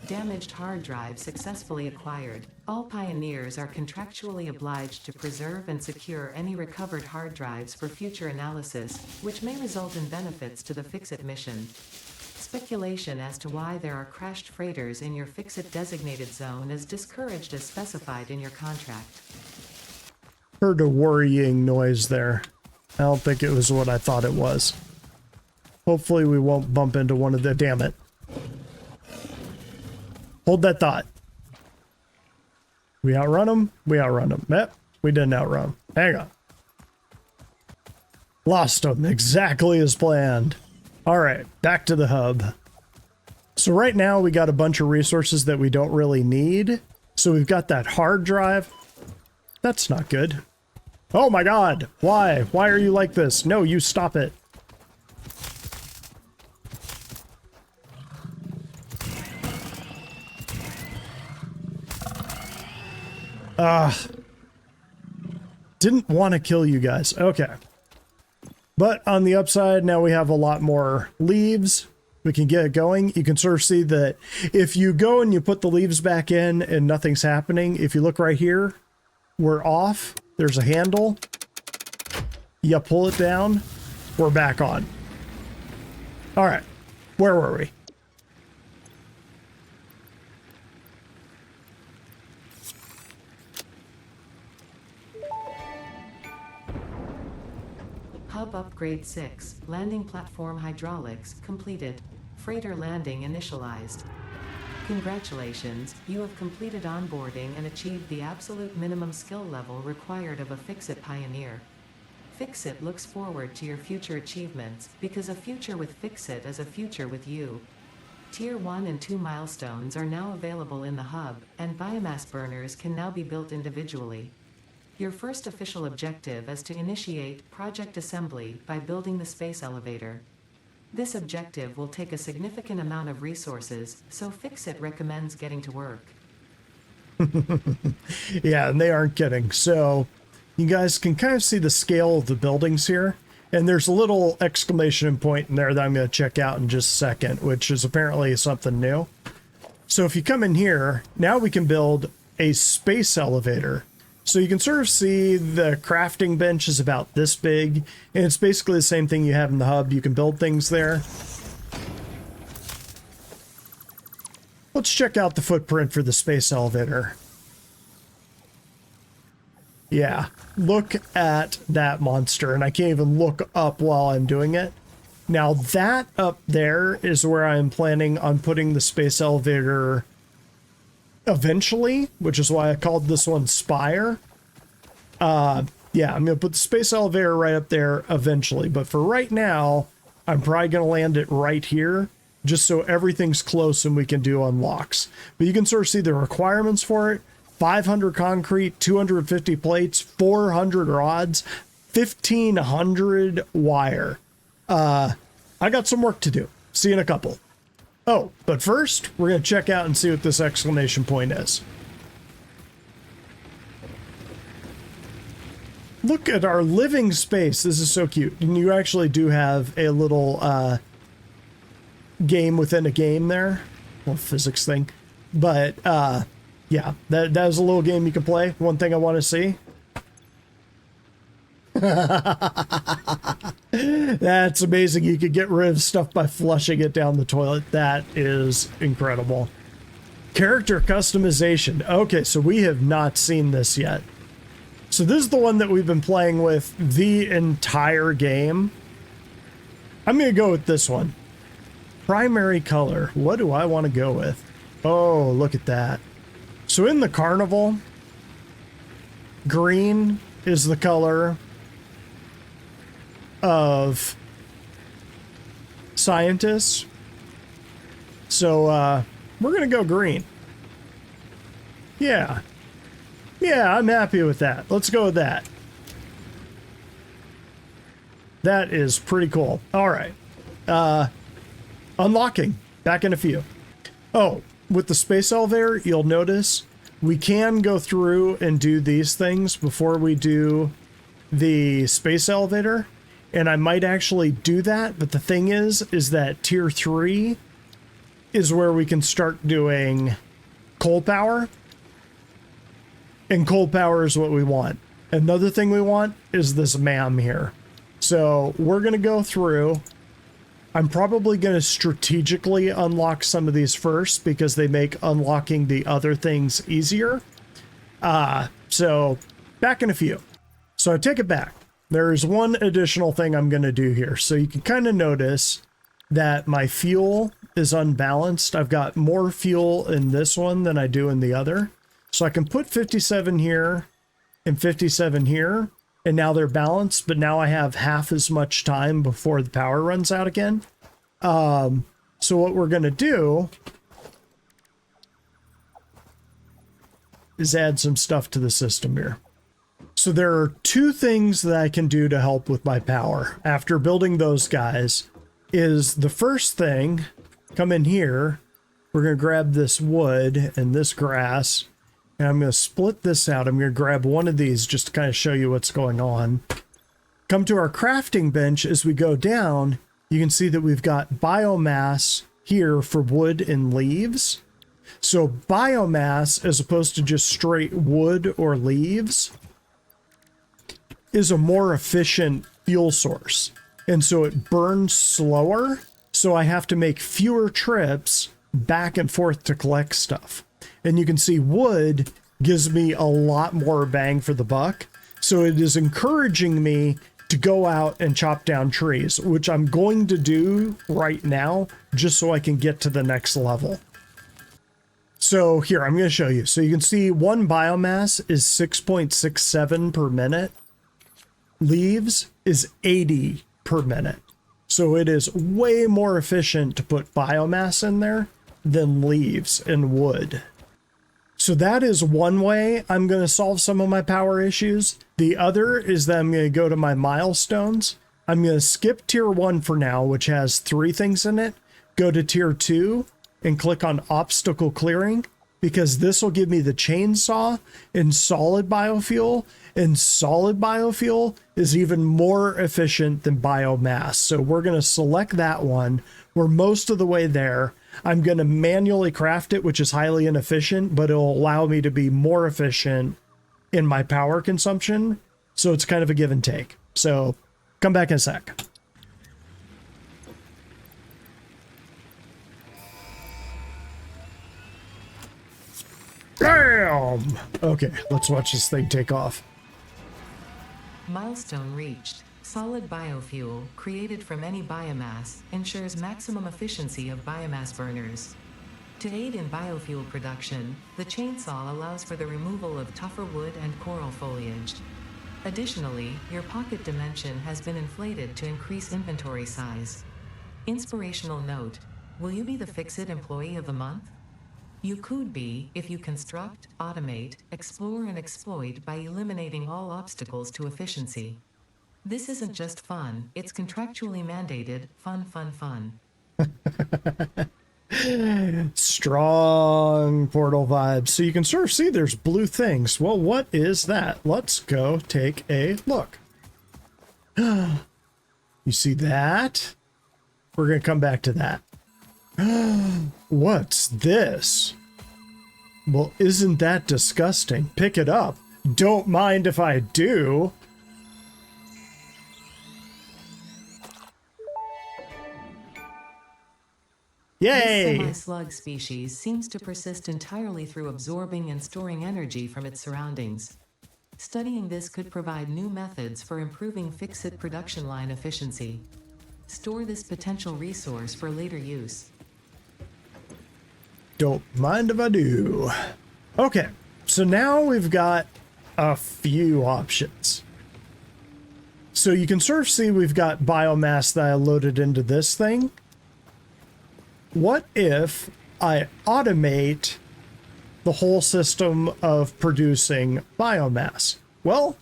Damaged hard drive successfully acquired. All pioneers are contractually obliged to preserve and secure any recovered hard drives for future analysis, which may result in benefits to the Fix-It mission. Speculation as to why there are crashed freighters in your Fix-It designated zone is discouraged as specified in your contract. Heard a worrying noise there. I don't think it was what I thought it was. Hopefully we won't bump into one of the... Damn it. Hold that thought. We outrun them? We outrun them. Yep, we didn't outrun them. Hang on. Lost them exactly as planned. All right, back to the hub. So right now we got a bunch of resources that we don't really need. So we've got that hard drive. That's not good. Oh my God, why? Why are you like this? No, you stop it. Didn't want to kill you guys. Okay. But on the upside, now we have a lot more leaves. we can get it going. You can sort of see that if you go and you put the leaves back in and nothing's happening, if you look right here, we're off. There's a handle. You pull it down, we're back on. All right, where were we? Hub Upgrade 6, Landing Platform Hydraulics, completed. Freighter landing initialized. Congratulations, you have completed onboarding and achieved the absolute minimum skill level required of a Fix-It pioneer. Fix-It looks forward to your future achievements, because a future with Fix-It is a future with you. Tier 1 and 2 milestones are now available in the hub, and biomass burners can now be built individually. Your first official objective is to initiate project assembly by building the space elevator. This objective will take a significant amount of resources, so Fix-It recommends getting to work. Yeah, and they aren't kidding. So you guys can kind of see the scale of the buildings here. And there's a little exclamation point in there that I'm going to check out in just a second, which is apparently something new. So if you come in here, now we can build a space elevator. So you can sort of see the crafting bench is about this big, and it's basically the same thing you have in the hub. You can build things there. Let's check out the footprint for the space elevator. Yeah, look at that monster, and I can't even look up while I'm doing it. Now that up there is where I'm planning on putting the space elevator eventually, which is why I called this one Spire. Yeah, I'm going to put the space elevator right up there eventually, but for right now, I'm probably going to land it right here, just so everything's close and we can do unlocks. But you can sort of see the requirements for it. 500 concrete, 250 plates, 400 rods, 1,500 wire. I got some work to do. See you in a couple. Oh, but first, we're going to check out and see what this exclamation point is. Look at our living space. This is so cute. And you actually do have a little game within a game there. Well, physics thing. But yeah, that is a little game you can play. One thing I want to see. That's amazing. You could get rid of stuff by flushing it down the toilet. That is incredible. Character customization. Okay, so we have not seen this yet. So this is the one that we've been playing with the entire game. I'm going to go with this one. Primary color. What do I want to go with? Oh, look at that. So in the carnival, green is the color of scientists. So we're going to go green. Yeah. Yeah, I'm happy with that. Let's go with that. That is pretty cool. All right. Unlocking. Back in a few. Oh, with the space elevator, you'll notice we can go through and do these things before we do the space elevator. And I might actually do that. But the thing is that tier 3 is where we can start doing coal power. And coal power is what we want. Another thing we want is this MAM here. So we're going to go through. I'm probably going to strategically unlock some of these first because they make unlocking the other things easier. So back in a few. So I take it back. There's one additional thing I'm going to do here. So you can kind of notice that my fuel is unbalanced. I've got more fuel in this one than I do in the other. So I can put 57 here and 57 here, and now they're balanced, but now I have half as much time before the power runs out again. So what we're going to do is add some stuff to the system here. So there are two things that I can do to help with my power after building those guys. Is the first thing, come in here, we're going to grab this wood and this grass. And I'm going to split this out. I'm going to grab one of these just to kind of show you what's going on. Come to our crafting bench as we go down. you can see that we've got biomass here for wood and leaves. So biomass, as opposed to just straight wood or leaves, is a more efficient fuel source. And so it burns slower. So I have to make fewer trips back and forth to collect stuff. And you can see wood gives me a lot more bang for the buck. So it is encouraging me to go out and chop down trees, which I'm going to do right now, just so I can get to the next level. So here, I'm going to show you. So you can see one biomass is 6.67 per minute. Leaves is 80 per minute. So it is way more efficient to put biomass in there than leaves and wood. So that is one way I'm going to solve some of my power issues. The other is that I'm going to go to my milestones. I'm going to skip tier 1 for now, which has 3 things in it. Go to tier 2 and click on obstacle clearing, because this will give me the chainsaw and solid biofuel. And solid biofuel is even more efficient than biomass. So we're going to select that one. We're most of the way there. I'm going to manually craft it, which is highly inefficient, but it'll allow me to be more efficient in my power consumption. So it's kind of a give and take. So come back in a sec. Damn! Okay, let's watch this thing take off. Milestone reached. Solid biofuel, created from any biomass, ensures maximum efficiency of biomass burners. To aid in biofuel production, the chainsaw allows for the removal of tougher wood and coral foliage. Additionally, your pocket dimension has been inflated to increase inventory size. Inspirational note: will you be the Fix-It Employee of the Month? You could be if you construct, automate, explore, and exploit by eliminating all obstacles to efficiency. This isn't just fun, it's contractually mandated fun, fun, fun. Strong Portal vibes. So you can sort of see there's blue things. Well, what is that? Let's go take a look. You see that? We're going to come back to that. What's this? Well, isn't that disgusting? Pick it up. Don't mind if I do. Yay! This semi-slug species seems to persist entirely through absorbing and storing energy from its surroundings. Studying this could provide new methods for improving Fix-It production line efficiency. Store this potential resource for later use. Don't mind if I do. Okay, so now we've got a few options. So you can sort of see we've got biomass that I loaded into this thing. What if I automate the whole system of producing biomass? Well,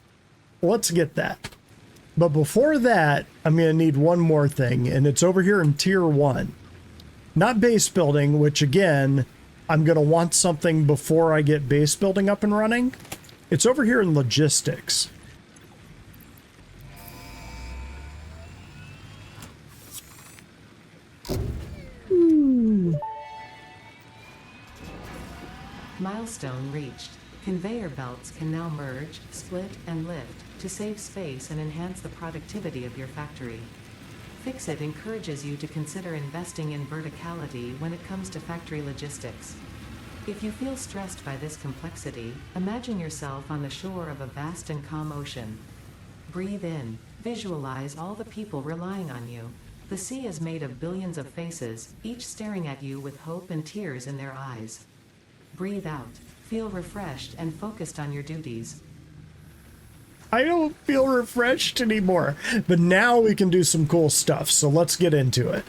let's get that. But before that, I'm going to need one more thing, and it's over here in tier 1. Not base building, which again, I'm going to want something before I get base building up and running. It's over here in logistics. Milestone reached. Conveyor belts can now merge, split, and lift to save space and enhance the productivity of your factory. Fix-It encourages you to consider investing in verticality when it comes to factory logistics. If you feel stressed by this complexity, imagine yourself on the shore of a vast and calm ocean. Breathe in. Visualize all the people relying on you. The sea is made of billions of faces, each staring at you with hope and tears in their eyes. Breathe out. Feel refreshed and focused on your duties. I don't feel refreshed anymore, but now we can do some cool stuff, so let's get into it.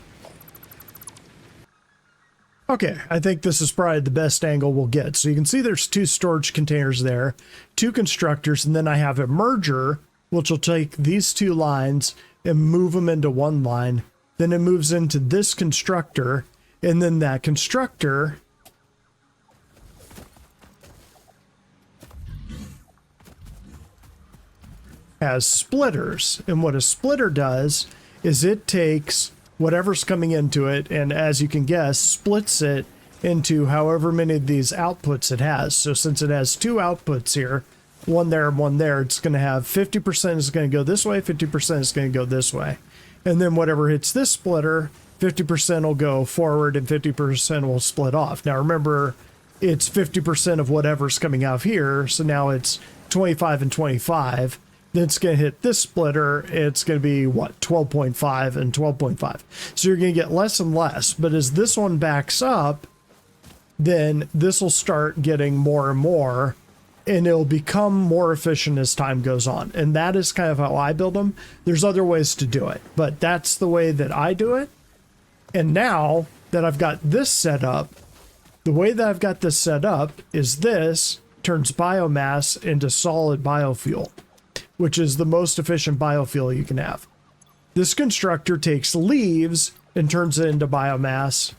Okay, I think this is probably the best angle we'll get. So you can see there's 2 storage containers there, 2 constructors, and then I have a merger, which will take these 2 lines and move them into one line. Then it moves into this constructor, and then that constructor has splitters. And what a splitter does is it takes whatever's coming into it, and as you can guess, splits it into however many of these outputs it has. So since it has two outputs here, one there and one there, it's going to have 50% is going to go this way, 50% is going to go this way. And then whatever hits this splitter, 50% will go forward and 50% will split off. Now remember, it's 50% of whatever's coming out here, so now it's 25 and 25. Then it's going to hit this splitter, it's going to be, what, 12.5 and 12.5. So you're going to get less and less, but as this one backs up, then this will start getting more and more, and it'll become more efficient as time goes on. And that is kind of how I build them. There's other ways to do it, but that's the way that I do it. And now that I've got this set up, the way that I've got this set up is this turns biomass into solid biofuel, which is the most efficient biofuel you can have. This constructor takes leaves and turns it into biomass.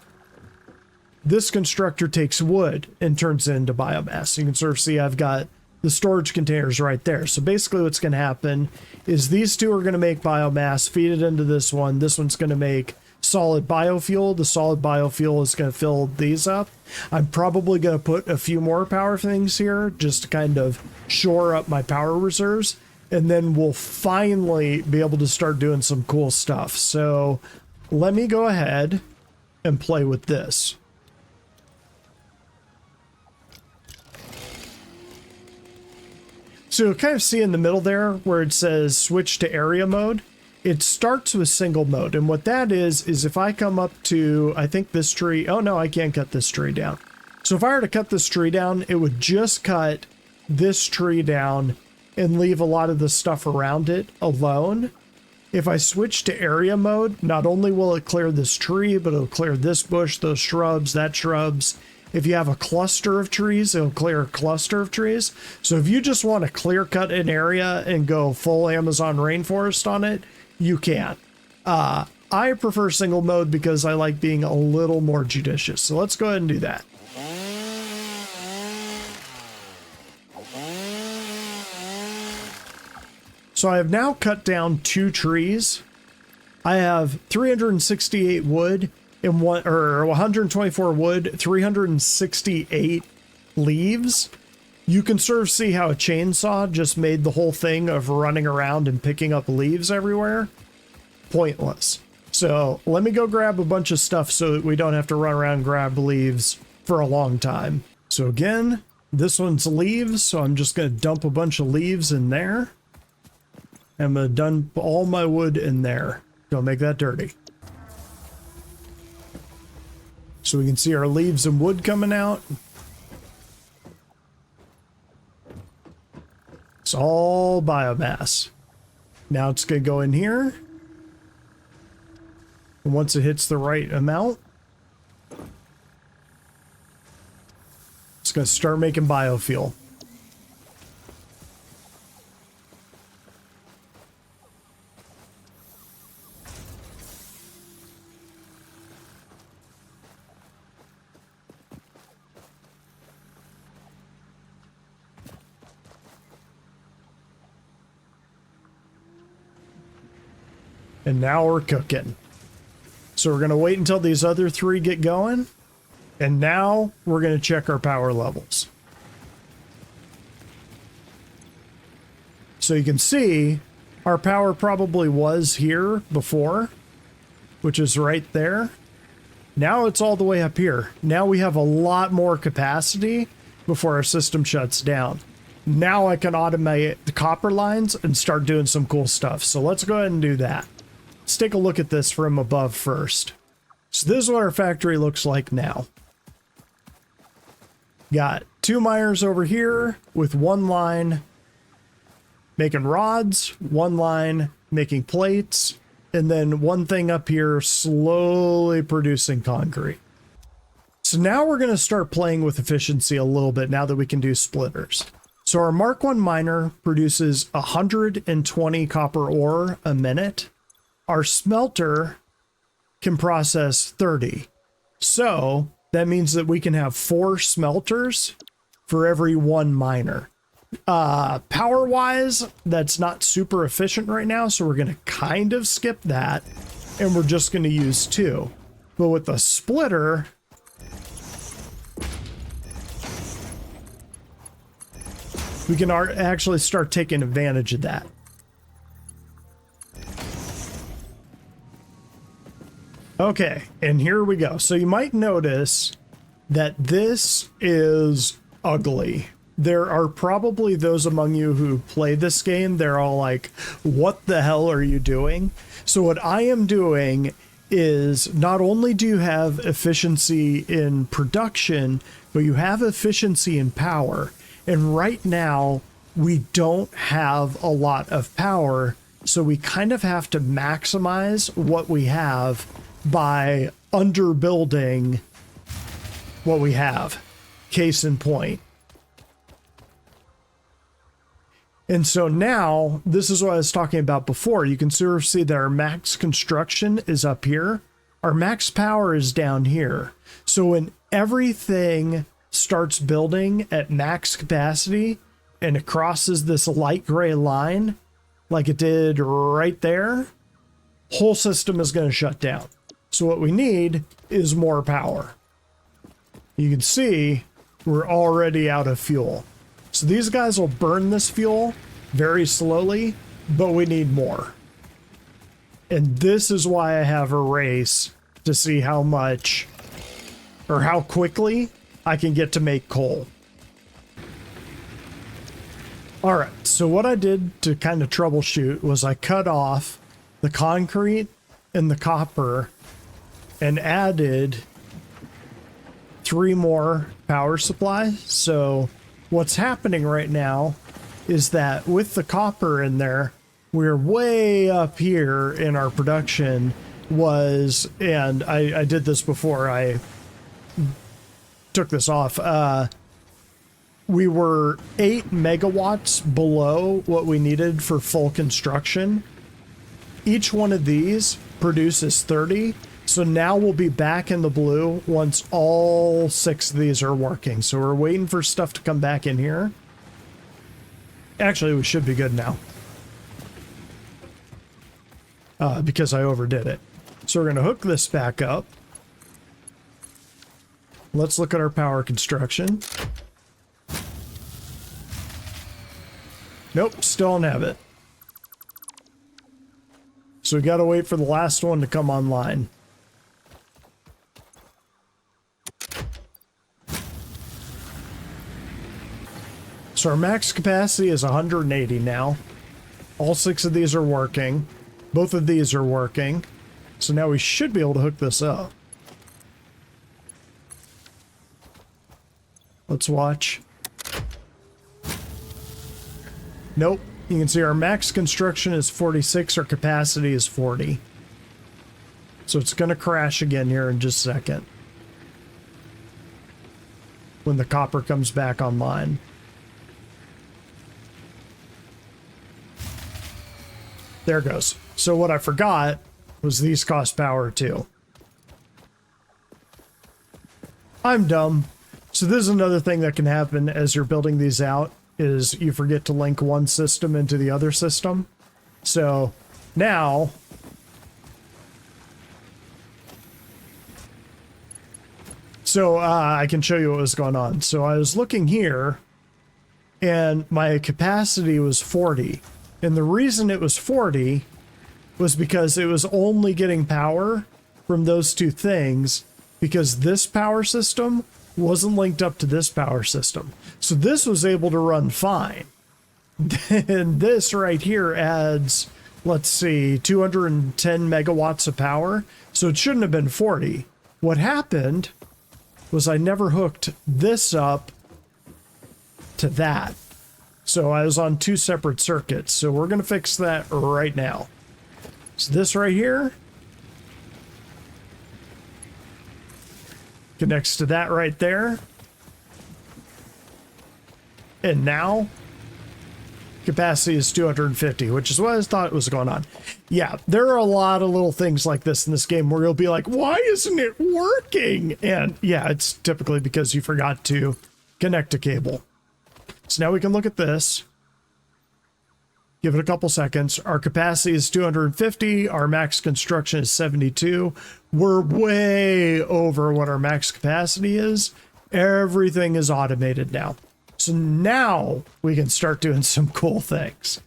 This constructor takes wood and turns it into biomass. You can sort of see I've got the storage containers right there. So basically what's going to happen is these two are going to make biomass, feed it into this one. This one's going to make solid biofuel. The solid biofuel is going to fill these up. I'm probably going to put a few more power things here just to kind of shore up my power reserves. And then we'll finally be able to start doing some cool stuff. So let me go ahead and play with this. So you'll kind of see in the middle there where it says switch to area mode. It starts with single mode. And what that is if I come up to, I think this tree, oh no, I can't cut this tree down. So if I were to cut this tree down, it would just cut this tree down and leave a lot of the stuff around it alone. If I switch to area mode, not only will it clear this tree, but it'll clear this bush, those shrubs, that shrubs. If you have a cluster of trees, it'll clear a cluster of trees. So if you just want to clear cut an area and go full Amazon rainforest on it, you can. I prefer single mode because I like being a little more judicious. So let's go ahead and do that. So I have now cut down 2 trees. I have 368 wood and 124 wood, 368 leaves. You can sort of see how a chainsaw just made the whole thing of running around and picking up leaves everywhere pointless. So let me go grab a bunch of stuff so that we don't have to run around and grab leaves for a long time. So again, this one's leaves, so I'm just going to dump a bunch of leaves in there. I'm going to dump all my wood in there. Don't make that dirty. So we can see our leaves and wood coming out. It's all biomass. Now it's going to go in here. And once it hits the right amount, it's going to start making biofuel. And now we're cooking. So we're going to wait until these other 3 get going. And now we're going to check our power levels. So you can see our power probably was here before, which is right there. Now it's all the way up here. Now we have a lot more capacity before our system shuts down. Now I can automate the copper lines and start doing some cool stuff. So let's go ahead and do that. Let's take a look at this from above first. So this is what our factory looks like now. Got 2 miners over here with 1 line making rods, 1 line making plates, and then 1 thing up here slowly producing concrete. So now we're going to start playing with efficiency a little bit now that we can do splitters. So our Mark 1 miner produces 120 copper ore a minute. Our smelter can process 30. So that means that we can have 4 smelters for every 1 miner. Power wise, that's not super efficient right now, so we're going to kind of skip that. and we're just going to use 2. But with the splitter, we can actually start taking advantage of that. Okay, and here we go. So you might notice that this is ugly. There are probably those among you who play this game, they're all like, what the hell are you doing? So what I am doing is not only do you have efficiency in production, but you have efficiency in power. And right now, we don't have a lot of power, so we kind of have to maximize what we have by underbuilding what we have. Case in point. And so now, this is what I was talking about before. You can sort of see that our max construction is up here. Our max power is down here. So when everything starts building at max capacity and it crosses this light gray line, like it did right there, whole system is going to shut down. So what we need is more power. You can see we're already out of fuel. So these guys will burn this fuel very slowly, but we need more. And this is why I have a race to see how much or how quickly I can get to make coal. All right, so what I did to kind of troubleshoot was I cut off the concrete and the copper and added 3 more power supplies. So what's happening right now is that with the copper in there, we're way up here in our production was, and I did this before I took this off. We were 8 megawatts below what we needed for full construction. Each one of these produces 30. So now we'll be back in the blue once all 6 of these are working. So we're waiting for stuff to come back in here. Actually, we should be good now. Because I overdid it. So we're going to hook this back up. Let's look at our power construction. Nope, still don't have it. So we got to wait for the last one to come online. So our max capacity is 180 now. All 6 of these are working. Both of these are working. So now we should be able to hook this up. Let's watch. Nope. You can see our max construction is 46. Our capacity is 40. So it's going to crash again here in just a second. When the copper comes back online. There it goes. So what I forgot was these cost power too. I'm dumb. So this is another thing that can happen as you're building these out, is you forget to link one system into the other system. So now I can show you what was going on. So I was looking here and my capacity was 40. And the reason it was 40 was because it was only getting power from those 2 things, because this power system wasn't linked up to this power system. So this was able to run fine. And this right here adds, let's see, 210 megawatts of power. So it shouldn't have been 40. What happened was I never hooked this up to that. So I was on 2 separate circuits. So we're going to fix that right now. So this right here connects to that right there. And now capacity is 250, which is what I thought was going on. Yeah, there are a lot of little things like this in this game where you'll be like, why isn't it working? And yeah, it's typically because you forgot to connect a cable. So now we can look at this. Give it a couple seconds. Our capacity is 250. Our max construction is 72. We're way over what our max capacity is. Everything is automated now. So now we can start doing some cool things.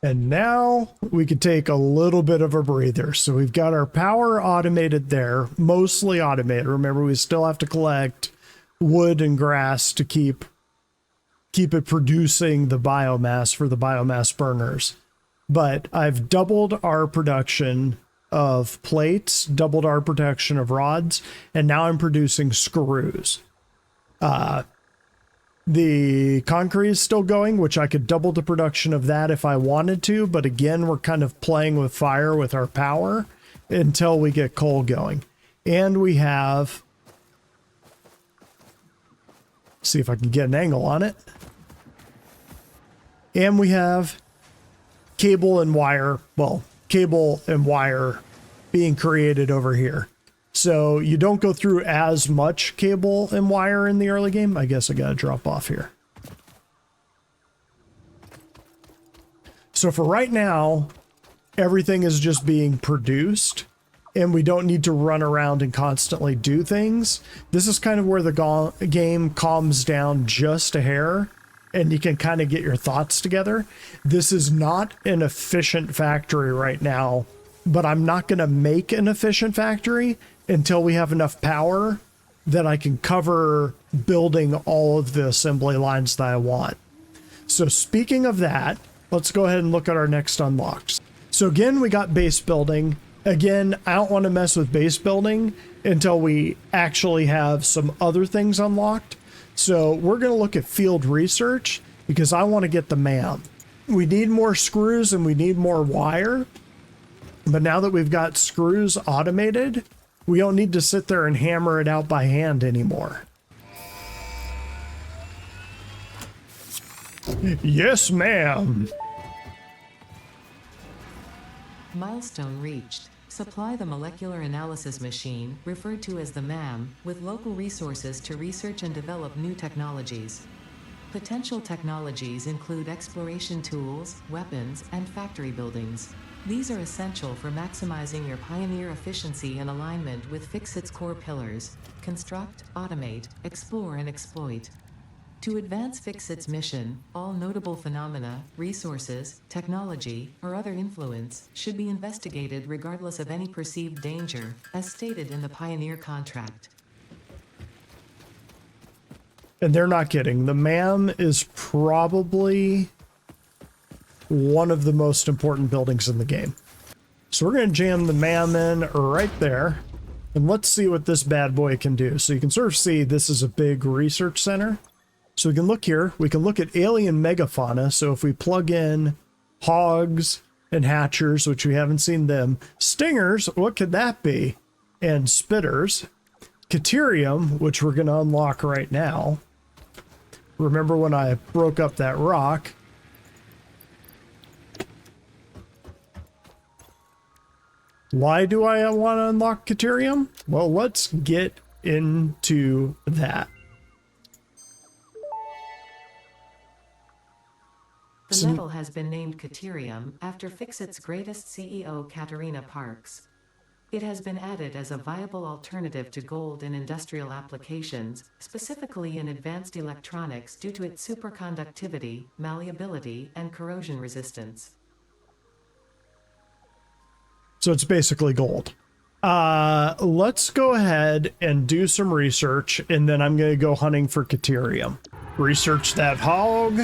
And now we can take a little bit of a breather. So we've got our power automated there, mostly automated. Remember, we still have to collect wood and grass to keep it producing the biomass for the biomass burners. But I've doubled our production of plates, doubled our production of rods, and now I'm producing screws. The concrete is still going, which I could double the production of that if I wanted to. But again, we're kind of playing with fire with our power until we get coal going. And we have, see if I can get an angle on it. And we have cable and wire being created over here. So you don't go through as much cable and wire in the early game. I guess I gotta drop off here. So for right now, everything is just being produced and we don't need to run around and constantly do things. This is kind of where the game calms down just a hair and you can kind of get your thoughts together. This is not an efficient factory right now, but I'm not going to make an efficient factory until we have enough power that I can cover building all of the assembly lines that I want. So speaking of that, let's go ahead and look at our next unlocks. So again, we got base building. Again, I don't want to mess with base building until we actually have some other things unlocked. So we're going to look at field research because I want to get the MAM. We need more screws and we need more wire. But now that we've got screws automated, we don't need to sit there and hammer it out by hand anymore. Yes, ma'am. Milestone reached. Supply the molecular analysis machine, referred to as the MAM, with local resources to research and develop new technologies. Potential technologies include exploration tools, weapons, and factory buildings. These are essential for maximizing your Pioneer efficiency and alignment with Fixit's core pillars: construct, automate, explore, and exploit. To advance Fixit's mission, all notable phenomena, resources, technology, or other influence should be investigated regardless of any perceived danger, as stated in the Pioneer contract. And they're not kidding. The MAM is probably one of the most important buildings in the game. So we're going to jam the MAM in right there. And let's see what this bad boy can do. So you can sort of see this is a big research center. So we can look here. We can look at alien megafauna. So if we plug in hogs and hatchers, which we haven't seen them, stingers, what could that be? And spitters. Caterium, which we're going to unlock right now. Remember when I broke up that rock? Why do I want to unlock Caterium? Well, let's get into that. The metal has been named Caterium after Fixit's greatest CEO, Katerina Parks. It has been added as a viable alternative to gold in industrial applications, specifically in advanced electronics due to its superconductivity, malleability, and corrosion resistance. So it's basically gold. Let's go ahead and do some research, and then I'm going to go hunting for Caterium. Research that hog.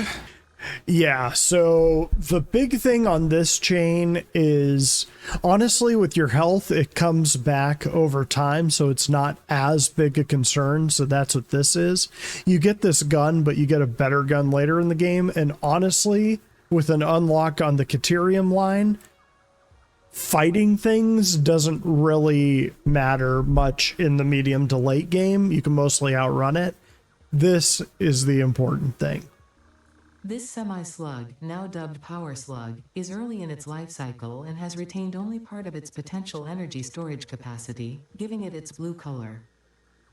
Yeah, so the big thing on this chain is, honestly, with your health, it comes back over time, so it's not as big a concern. So that's what this is. You get this gun, but you get a better gun later in the game. And honestly, with an unlock on the Caterium line, fighting things doesn't really matter much in the medium to late game. You can mostly outrun it. This is the important thing. This semi-slug, now dubbed Power Slug, is early in its life cycle and has retained only part of its potential energy storage capacity, giving it its blue color.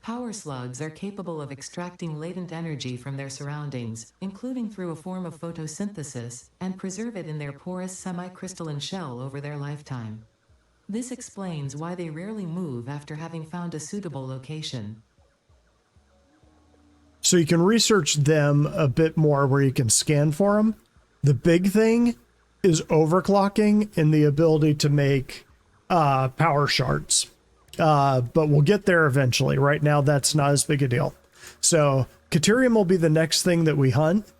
Power slugs are capable of extracting latent energy from their surroundings, including through a form of photosynthesis, and preserve it in their porous semi-crystalline shell over their lifetime. This explains why they rarely move after having found a suitable location. So you can research them a bit more where you can scan for them. The big thing is overclocking and the ability to make power shards. But we'll get there eventually. Right now, that's not as big a deal. So Caterium will be the next thing that we hunt.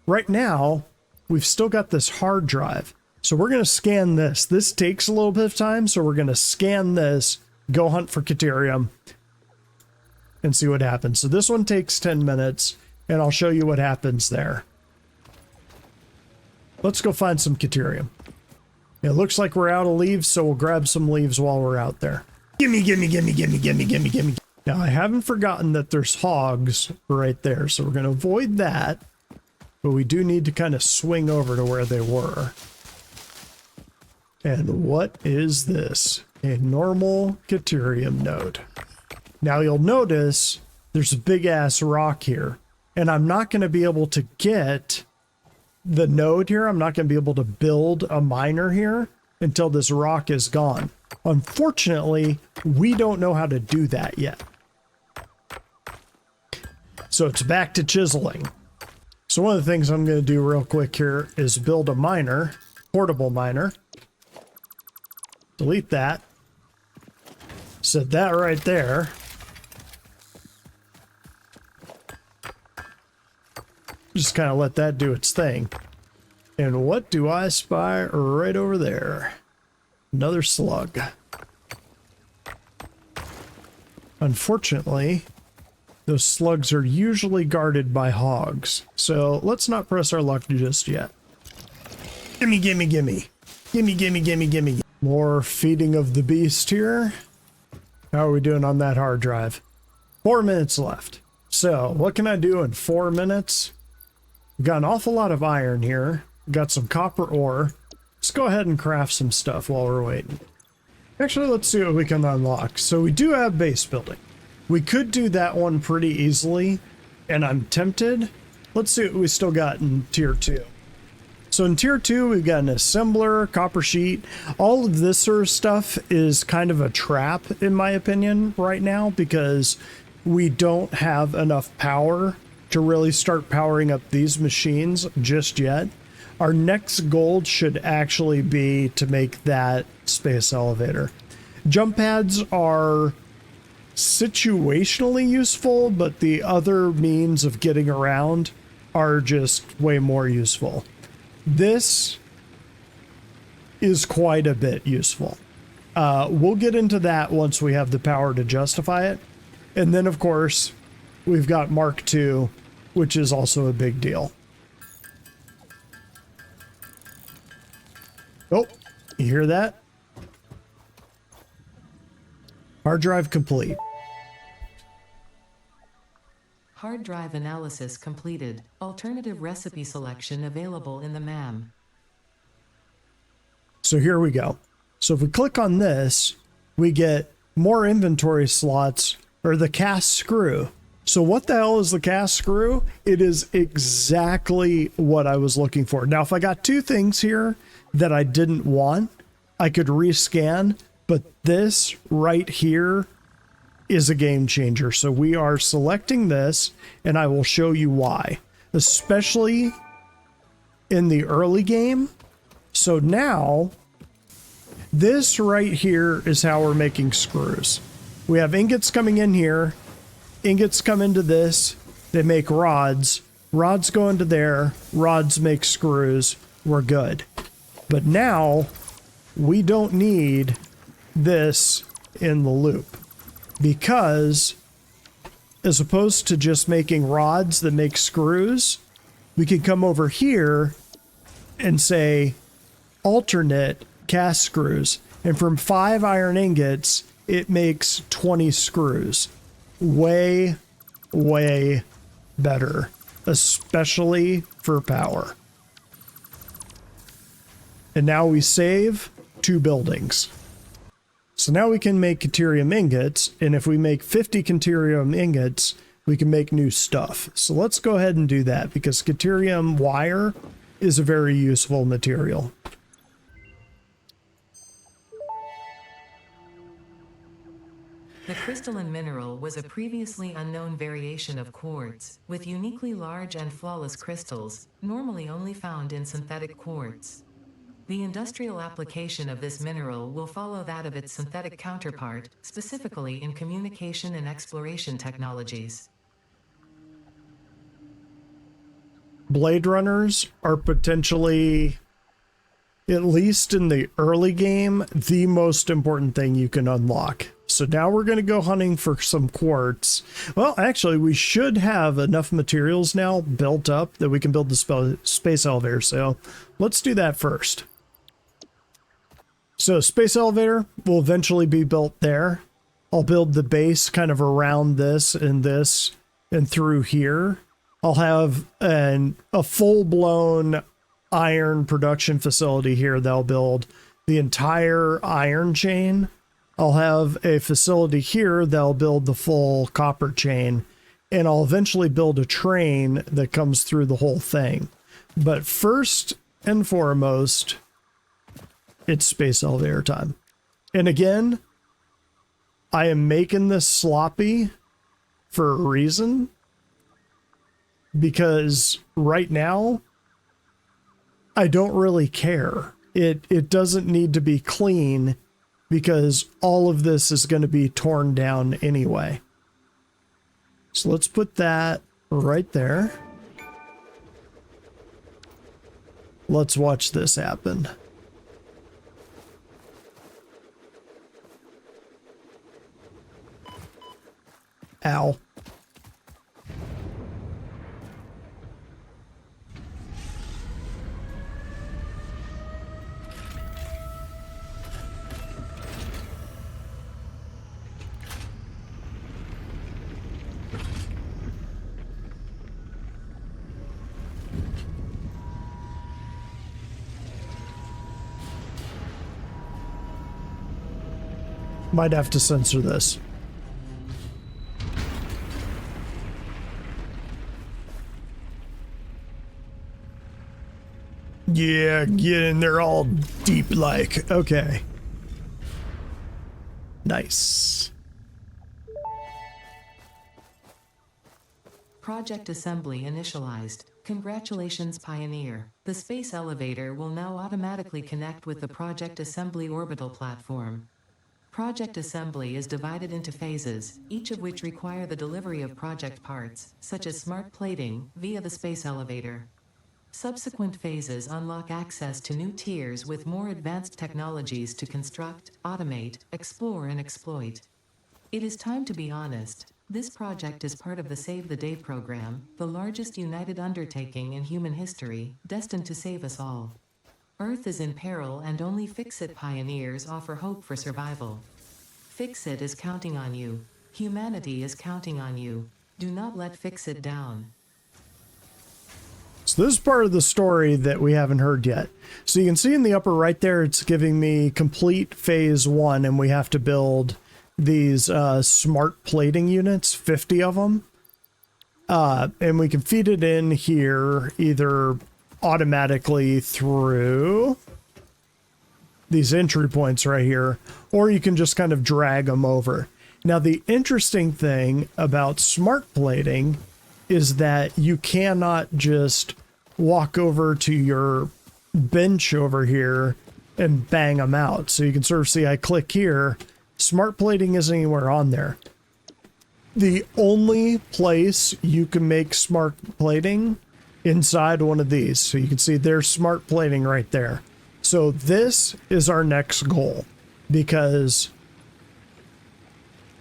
Right now, we've still got this hard drive. So we're going to scan this. This takes a little bit of time, so we're going to scan this, go hunt for Caterium, and see what happens. So this one takes 10 minutes, and I'll show you what happens there. Let's go find some Caterium. It looks like we're out of leaves, so we'll grab some leaves while we're out there. Gimme, gimme, gimme, gimme, gimme, gimme, gimme. Now, I haven't forgotten that there's hogs right there, so we're going to avoid that, but we do need to kind of swing over to where they were. And what is this? A normal Caterium node. Now you'll notice there's a big ass rock here, and I'm not going to be able to get the node here. I'm not going to be able to build a miner here until this rock is gone. Unfortunately, we don't know how to do that yet. So it's back to chiseling. So one of the things I'm going to do real quick here is build a miner, portable miner. Delete that. Set that right there. Just kind of let that do its thing. And what do I spy right over there? Another slug. Unfortunately, those slugs are usually guarded by hogs. So let's not press our luck just yet. Gimme, gimme, gimme. Gimme, gimme, gimme, gimme. More feeding of the beast here. How are we doing on that hard drive? 4 minutes left. So what can I do in 4 minutes? We've got an awful lot of iron here. We've got some copper ore. Let's go ahead and craft some stuff while we're waiting. Actually, let's see what we can unlock. So we do have base building. We could do that one pretty easily, and I'm tempted. Let's see what we still got in tier 2. So in tier 2, we've got an assembler, copper sheet. All of this sort of stuff is kind of a trap, in my opinion, right now, because we don't have enough power to really start powering up these machines just yet. Our next goal should actually be to make that space elevator. Jump pads are situationally useful, but the other means of getting around are just way more useful. This is quite a bit useful. We'll get into that once we have the power to justify it. And then, of course, we've got Mark II, which is also a big deal. Oh, you hear that? Hard drive complete. Hard drive analysis completed. Alternative recipe selection available in the MAM. So here we go. So if we click on this, we get more inventory slots, or the cast screw. So what the hell is the cast screw? It is exactly what I was looking for. Now, if I got two things here that I didn't want, I could rescan, but this right here is a game changer. So we are selecting this, and I will show you why, especially in the early game. So now this right here is how we're making screws. We have ingots coming in here. Ingots come into this. They make rods. Rods go into there. Rods make screws. We're good. But now we don't need this in the loop, because as opposed to just making rods that make screws, we can come over here and say alternate cast screws. And from 5 iron ingots, it makes 20 screws. Way, way better, especially for power. And now we save 2 buildings. So now we can make Caterium ingots, and if we make 50 Caterium ingots, we can make new stuff. So let's go ahead and do that, because Caterium wire is a very useful material. The crystalline mineral was a previously unknown variation of quartz, with uniquely large and flawless crystals, normally only found in synthetic quartz. The industrial application of this mineral will follow that of its synthetic counterpart, specifically in communication and exploration technologies. Blade runners are potentially, at least in the early game, the most important thing you can unlock. So now we're going to go hunting for some quartz. Well, actually, we should have enough materials now built up that we can build the space elevator. So let's do that first. So space elevator will eventually be built there. I'll build the base kind of around this and through here. I'll have a full-blown iron production facility here that'll build the entire iron chain. I'll have a facility here that'll build the full copper chain, and I'll eventually build a train that comes through the whole thing. But first and foremost, it's space elevator time. And again, I am making this sloppy for a reason, because right now I don't really care. It doesn't need to be clean, because all of this is going to be torn down anyway. So let's put that right there. Let's watch this happen. Ow. Might have to censor this. Yeah, get in there all deep like. Okay. Nice. Project assembly initialized. Congratulations, Pioneer. The space elevator will now automatically connect with the Project Assembly orbital platform. Project assembly is divided into phases, each of which require the delivery of project parts, such as smart plating, via the space elevator. Subsequent phases unlock access to new tiers with more advanced technologies to construct, automate, explore, and exploit. It is time to be honest. This project is part of the Save the Day program, the largest united undertaking in human history, destined to save us all. Earth is in peril, and only Fix-It pioneers offer hope for survival. Fix-It is counting on you. Humanity is counting on you. Do not let Fix-It down. So this is part of the story that we haven't heard yet. So you can see in the upper right there, it's giving me complete phase 1, and we have to build these smart plating units, 50 of them. And we can feed it in here either automatically through these entry points right here, or you can just kind of drag them over. Now, the interesting thing about smart plating is that you cannot just walk over to your bench over here and bang them out. So you can sort of see, I click here, smart plating isn't anywhere on there. The only place you can make smart plating inside one of these. So you can see there's smart plating right there. So this is our next goal, because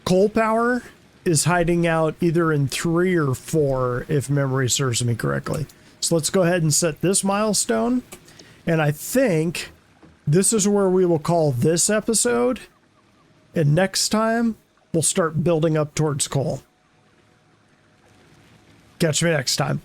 coal power is hiding out either in 3 or 4, if memory serves me correctly. So let's go ahead and set this milestone. And I think this is where we will call this episode. And next time, we'll start building up towards coal. Catch me next time.